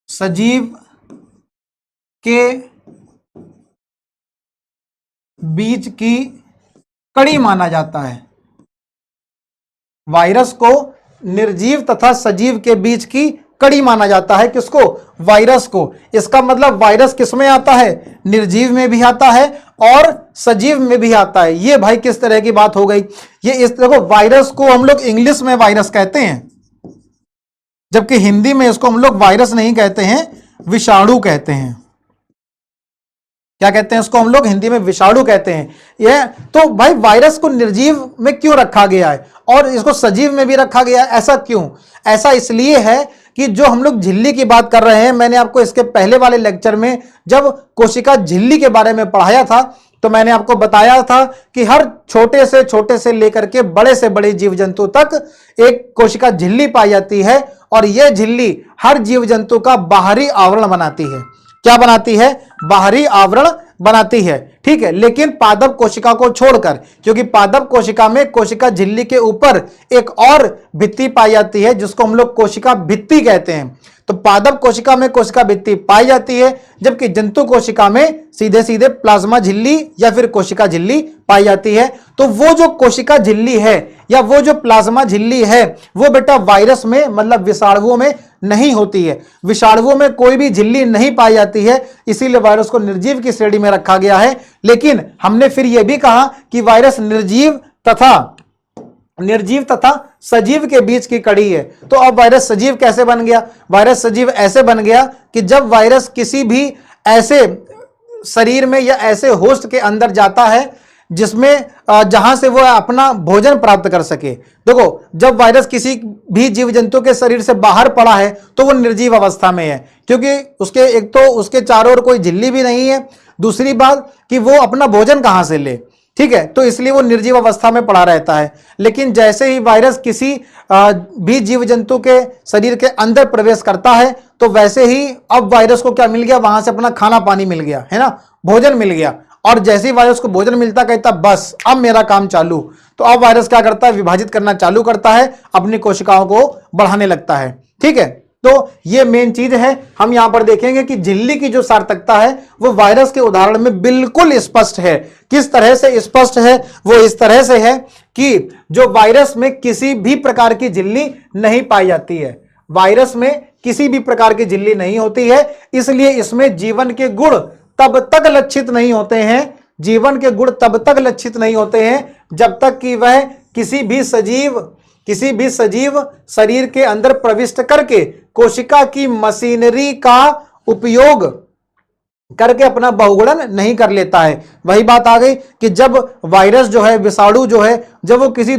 Speaker 1: सजीव के बीच की कड़ी माना जाता है। वायरस को निर्जीव तथा सजीव के बीच की कड़ी माना जाता है। किसको? वायरस को। इसका मतलब वायरस किस में आता है? निर्जीव में भी आता है और सजीव में भी आता है। ये भाई किस तरह की बात हो गई? ये इस तरह को, वायरस को हम लोग इंग्लिश में वायरस कहते हैं, जबकि हिंदी में इसको हम लोग वायरस नहीं कहते हैं, विषाणु कहते हैं। क्या कहते हैं इसको? हम लोग हिंदी में विषाणु कहते हैं। यह तो भाई वायरस को निर्जीव में क्यों रखा गया है और इसको सजीव में भी रखा गया है? ऐसा क्यों? ऐसा इसलिए है कि जो हम लोग झिल्ली की बात कर रहे हैं, मैंने आपको इसके पहले वाले लेक्चर में जब कोशिका झिल्ली के बारे में पढ़ाया था तो मैंने आपको बताया था कि हर छोटे से लेकर के बड़े से बड़े जीव जंतु तक एक कोशिका झिल्ली पाई जाती है और यह झिल्ली हर जीव जंतु का बाहरी आवरण बनाती है। क्या बनाती है? बाहरी आवरण बनाती है। ठीक है, लेकिन पादप कोशिका को छोड़कर, क्योंकि पादप कोशिका में कोशिका झिल्ली के ऊपर एक और भित्ति पाई जाती है जिसको हम लोग कोशिका भित्ति कहते हैं। तो पादप कोशिका में कोशिका भित्ति पाई जाती है, जबकि जंतु कोशिका में सीधे सीधे प्लाज्मा झिल्ली या फिर कोशिका झिल्ली पाई जाती है। तो वो जो कोशिका झिल्ली है या वो जो प्लाज्मा झिल्ली है वो बेटा वायरस में मतलब विषाणुओं में नहीं होती है। विषाणुओं में कोई भी झिल्ली नहीं पाई जाती है, इसीलिए वायरस को निर्जीव की श्रेणी में रखा गया है। लेकिन हमने फिर यह भी कहा कि वायरस निर्जीव तथा सजीव के बीच की कड़ी है। तो अब वायरस सजीव कैसे बन गया? वायरस सजीव ऐसे बन गया कि जब वायरस किसी भी ऐसे शरीर में या ऐसे होस्ट के अंदर जाता है जिसमें जहां से वो अपना भोजन प्राप्त कर सके। देखो, जब वायरस किसी भी जीव जंतु के शरीर से बाहर पड़ा है तो वो निर्जीव अवस्था में है, क्योंकि उसके एक तो उसके चारों ओर कोई झिल्ली भी नहीं है, दूसरी बात कि वो अपना भोजन कहां से ले। ठीक है, तो इसलिए वो निर्जीव अवस्था में पड़ा रहता है। लेकिन जैसे ही वायरस किसी भी जीव जंतु के शरीर के अंदर प्रवेश करता है तो वैसे ही अब वायरस को क्या मिल गया? वहां से अपना खाना पानी मिल गया, है ना, भोजन मिल गया। और जैसे ही वायरस को भोजन मिलता कहता बस अब मेरा काम चालू। तो अब वायरस क्या करता है? विभाजित करना चालू करता है, अपनी कोशिकाओं को बढ़ाने लगता है। ठीक है, तो ये मेन चीज है। हम यहां पर देखेंगे कि झिल्ली की जो सार्थकता है वो वायरस के उदाहरण में बिल्कुल स्पष्ट है। किस तरह से स्पष्ट है? वो इस तरह से है कि जो वायरस में किसी भी प्रकार की झिल्ली नहीं पाई जाती है, वायरस में किसी भी प्रकार की झिल्ली नहीं होती है, इसलिए इसमें जीवन के गुण तब तक लक्षित नहीं होते हैं, जीवन के गुण तब तक लक्षित नहीं होते हैं जब तक कि वह किसी भी सजीव शरीर के अंदर प्रविष्ट करके कोशिका की मशीनरी का उपयोग करके अपना बहुगुणन नहीं कर लेता है। वही बात आ गई कि जब वायरस जो है, विषाणु जो है, जब वो किसी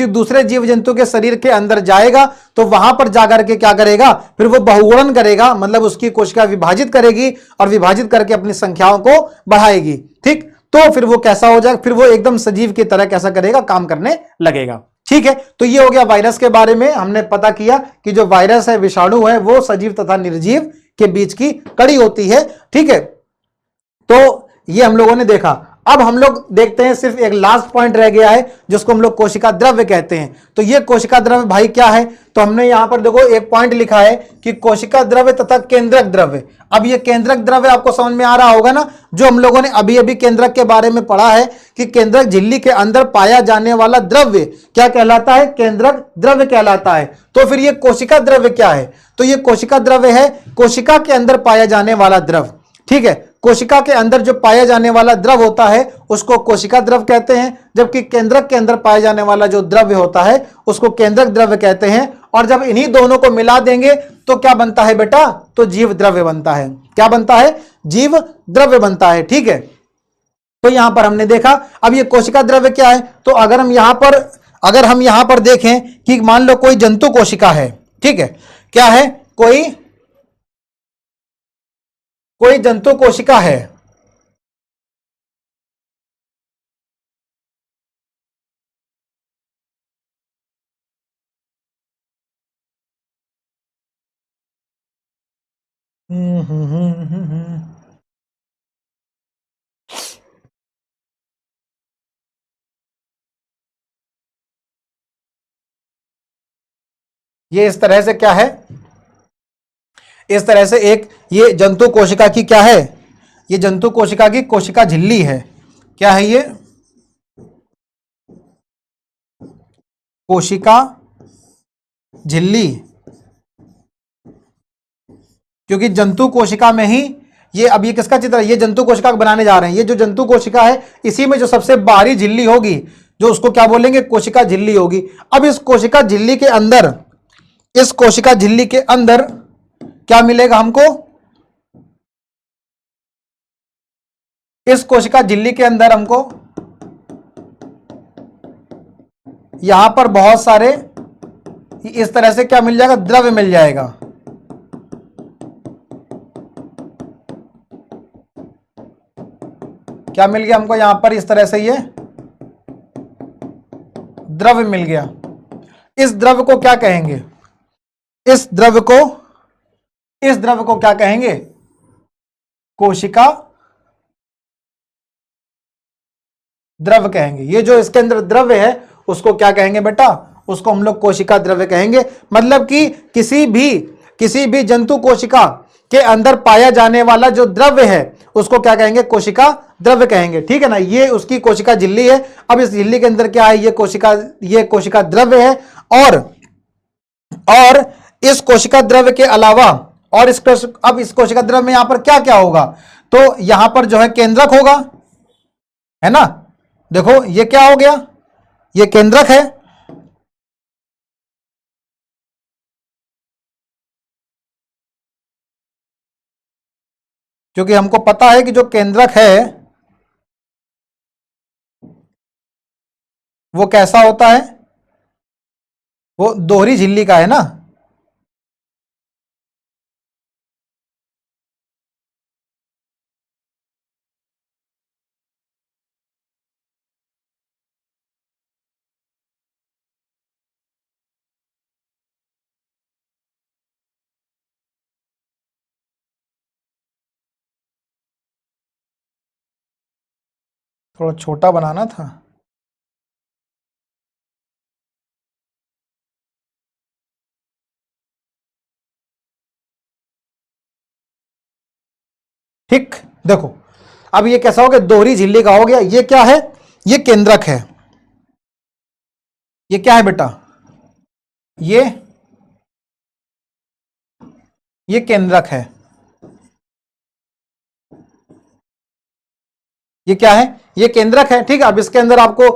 Speaker 1: दूसरे जीव जंतु के शरीर के अंदर जाएगा तो वहां पर जाकर के क्या करेगा? फिर वो बहुगुणन करेगा, मतलब उसकी कोशिका विभाजित करेगी और विभाजित करके अपनी संख्याओं को बढ़ाएगी। ठीक, तो फिर वो कैसा हो जाएगा? फिर वो एकदम सजीव की तरह कैसा करेगा? काम करने लगेगा। ठीक है, तो ये हो गया वायरस के बारे में। हमने पता किया कि जो वायरस है, विषाणु है, वो सजीव तथा निर्जीव के बीच की कड़ी होती है। ठीक है, तो ये हम लोगों ने देखा। अब हम लोग देखते हैं, सिर्फ एक लास्ट पॉइंट रह गया है जिसको हम लोग कोशिका द्रव्य कहते हैं। तो ये कोशिका द्रव्य भाई क्या है? तो हमने यहां पर देखो एक पॉइंट लिखा है कि कोशिका द्रव्य तथा केंद्रक द्रव्य। अब ये केंद्रक द्रव्य आपको समझ में आ रहा होगा ना, जो हम लोगों ने अभी अभी केंद्रक के बारे में पढ़ा है कि केंद्रक झिल्ली के अंदर पाया जाने वाला द्रव्य क्या कहलाता है? केंद्रक द्रव्य कहलाता है। तो फिर ये कोशिका द्रव्य क्या है? तो ये कोशिका द्रव्य है कोशिका के अंदर पाया जाने वाला द्रव। ठीक है, कोशिका के अंदर जो पाया जाने वाला द्रव होता है उसको कोशिका द्रव कहते हैं, जबकि केंद्रक के अंदर पाया जाने वाला जो द्रव्य होता है उसको केंद्रक द्रव्य कहते हैं। और जब इन्हीं दोनों को मिला देंगे तो क्या बनता है बेटा? तो जीव द्रव्य बनता है। क्या बनता है? जीव द्रव्य बनता है। ठीक है, तो यहां पर हमने देखा। अब ये कोशिका द्रव्य क्या है? तो अगर हम यहां पर देखें कि मान लो कोई जंतु कोशिका है। ठीक है, क्या है? कोई जंतु कोशिका है। ये इस तरह से क्या है, इस तरह से एक ये जंतु कोशिका की क्या है, ये जंतु कोशिका की कोशिका झिल्ली है। क्या है ये, कोशिका झिल्ली, क्योंकि जंतु कोशिका में ही ये, अब ये किसका चित्र है, ये जंतु कोशिका बनाने जा रहे हैं। ये जो जंतु कोशिका है इसी में जो सबसे बाहरी झिल्ली होगी, जो उसको क्या बोलेंगे, कोशिका झिल्ली होगी। अब इस कोशिका झिल्ली के अंदर, इस कोशिका झिल्ली के अंदर क्या मिलेगा हमको, इस कोशिका झिल्ली के अंदर हमको यहां पर बहुत सारे इस तरह से क्या मिल जाएगा, द्रव्य मिल जाएगा। क्या मिल गया हमको यहां पर, इस तरह से ये द्रव्य मिल गया। इस द्रव्य को क्या कहेंगे, इस द्रव्य को क्या कहेंगे, कोशिका द्रव्य कहेंगे। ये जो इसके अंदर द्रव्य है उसको क्या कहेंगे बेटा, उसको हम लोग कोशिका द्रव्य कहेंगे। मतलब कि किसी भी जंतु कोशिका के अंदर पाया जाने वाला जो द्रव्य है उसको क्या कहेंगे, कोशिका द्रव्य कहेंगे। ठीक है ना, ये उसकी कोशिका झिल्ली है। अब इस झिल्ली के अंदर क्या है, ये कोशिका द्रव्य है। और इस कोशिका द्रव्य के अलावा और अब इस कोशिका द्रव्य में यहां पर क्या क्या होगा, तो यहां पर जो है केंद्रक होगा, है ना। देखो ये क्या हो गया, ये केंद्रक है। क्योंकि हमको पता है कि जो केंद्रक है वो कैसा होता है, वो दोहरी झिल्ली का है ना। थोड़ा छोटा बनाना था। ठीक, देखो अब ये कैसा हो गया, दोहरी झिल्ली का हो गया। ये क्या है, ये केंद्रक है। ये क्या है बेटा, ये केंद्रक है। ये क्या है, ये केंद्रक है। ठीक है, अब इसके अंदर आपको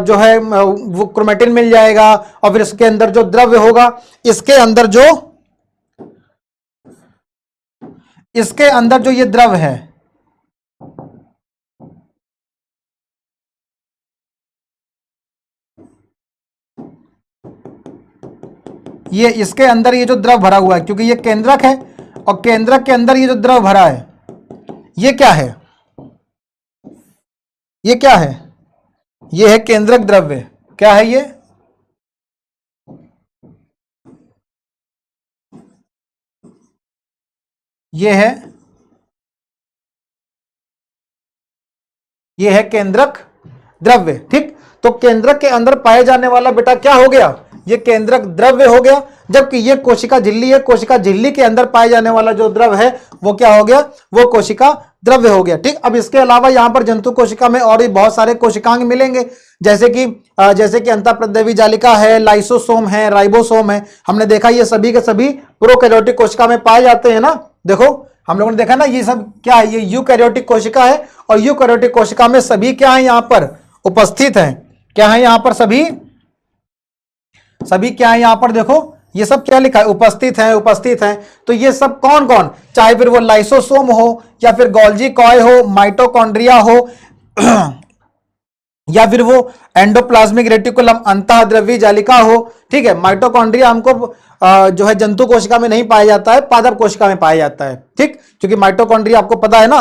Speaker 1: जो है वो क्रोमेटिन मिल जाएगा। और फिर इसके अंदर जो द्रव्य होगा, इसके अंदर जो ये द्रव्य है, ये इसके अंदर ये जो द्रव भरा हुआ है, क्योंकि ये केंद्रक है और केंद्रक के अंदर ये जो द्रव भरा है, ये क्या है, ये क्या है, ये है केंद्रक द्रव्य। क्या है ये है केंद्रक द्रव्य। ठीक, तो केंद्रक के अंदर पाए जाने वाला बेटा क्या हो गया, ये केंद्रक द्रव्य हो गया। जबकि ये कोशिका झिल्ली है, कोशिका झिल्ली के अंदर पाए जाने वाला जो द्रव्य है वो क्या हो गया, वो कोशिका द्रव्य हो गया। ठीक, अब इसके अलावा यहां पर जंतु कोशिका में और भी बहुत सारे कोशिकांग मिलेंगे, जैसे कि अंतःप्रद्रवी जालिका है, लाइसोसोम है, राइबोसोम है। हमने देखा ये सभी के सभी प्रोकैरियोटिक कोशिका में पाए जाते हैं ना। देखो हम लोगों ने देखा ना, ये सब क्या है, ये यूकैरियोटिक कोशिका है। और यूकैरियोटिक कोशिका में सभी क्या है, यहां पर उपस्थित हैं। क्या है यहां पर, सभी क्या है यहां पर, देखो ये सब क्या लिखा है, उपस्थित हैं। तो ये सब कौन कौन, चाहे फिर वो लाइसोसोम हो या फिर गोल्जी कॉय हो, माइटोकॉन्ड्रिया हो या फिर वो एंडोप्लाज्मिक रेटिकुलम अंतःद्रव्यी जालिका हो। ठीक है, माइटोकॉन्ड्रिया हमको जो है जंतु कोशिका में नहीं पाया जाता है, पादप कोशिका में पाया जाता है। ठीक, क्योंकि माइटोकॉन्ड्रिया आपको पता है ना,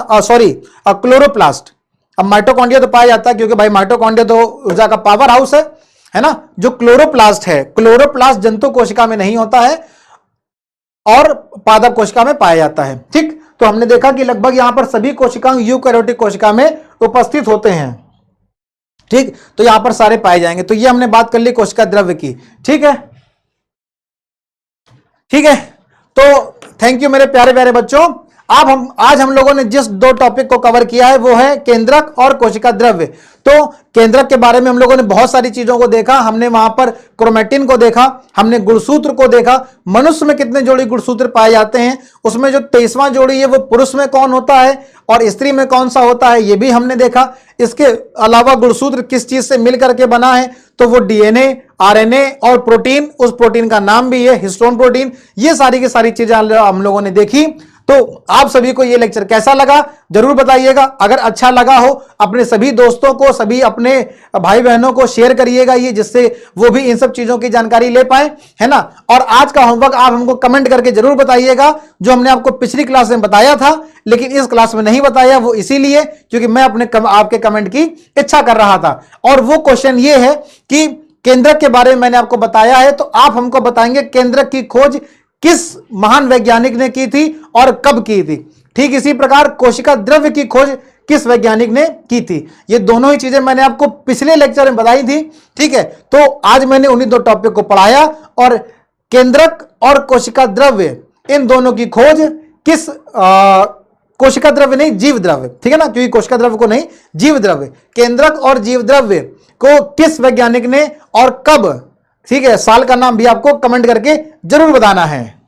Speaker 1: क्लोरोप्लास्ट। अब माइटोकॉन्ड्रिया तो पाया जाता है क्योंकि भाई माइटोकॉन्ड्रिया तो ऊर्जा का पावर हाउस है ना। जो क्लोरोप्लास्ट है, क्लोरोप्लास्ट जंतु कोशिका में नहीं होता है और पादप कोशिका में पाया जाता है। ठीक, तो हमने देखा कि लगभग यहां पर सभी कोशिकांग यूकैरियोटिक कोशिका में उपस्थित होते हैं। ठीक, तो यहां पर सारे पाए जाएंगे। तो ये हमने बात कर ली कोशिका द्रव्य की। ठीक है। ठीक है, तो थैंक यू मेरे प्यारे प्यारे बच्चों। आज हम लोगों ने जिस दो टॉपिक को कवर किया है वो है केंद्रक और कोशिका द्रव्य। तो केंद्रक के बारे में हम लोगों ने बहुत सारी चीजों को देखा। हमने वहां पर क्रोमेटिन को देखा, हमने गुणसूत्र को देखा, मनुष्य में कितने जोड़ी गुणसूत्र पाए जाते हैं, उसमें जो 23वां जोड़ी है वो पुरुष में कौन होता है और स्त्री में कौन सा होता है ये भी हमने देखा। इसके अलावा गुणसूत्र किस चीज से मिलकर के बना है, तो वो डीएनए, आरएनए और प्रोटीन, उस प्रोटीन का नाम भी है हिस्टोन प्रोटीन। ये सारी की सारी चीजें हम लोगों ने देखी। तो आप सभी को ये लेक्चर कैसा लगा जरूर बताइएगा। अगर अच्छा लगा हो अपने सभी दोस्तों को, सभी अपने भाई बहनों को शेयर करिएगा ये, जिससे वो भी इन सब चीजों की जानकारी ले पाए, है ना। और आज का होमवर्क आप हमको कमेंट करके जरूर बताइएगा, जो हमने आपको पिछली क्लास में बताया था लेकिन इस क्लास में नहीं बताया, वो इसीलिए क्योंकि मैं आपके कमेंट की इच्छा कर रहा था। और वो क्वेश्चन ये है कि केंद्रक के बारे में मैंने आपको बताया है, तो आप हमको बताएंगे केंद्रक की खोज किस महान वैज्ञानिक ने की थी और कब की थी। ठीक इसी प्रकार कोशिका द्रव्य की खोज किस वैज्ञानिक ने की थी। ये दोनों ही चीजें मैंने आपको पिछले लेक्चर में बताई थी। ठीक है, तो आज मैंने उन्हीं दो टॉपिक को पढ़ाया और केंद्रक और कोशिका द्रव्य इन दोनों की खोज किस कोशिका द्रव्य नहीं, जीव द्रव्य, ठीक है ना, क्योंकि कोशिका द्रव्य को नहीं, जीव द्रव्य, केंद्रक और जीव द्रव्य को किस वैज्ञानिक ने और कब, ठीक है, साल का नाम भी आपको कमेंट करके जरूर बताना है।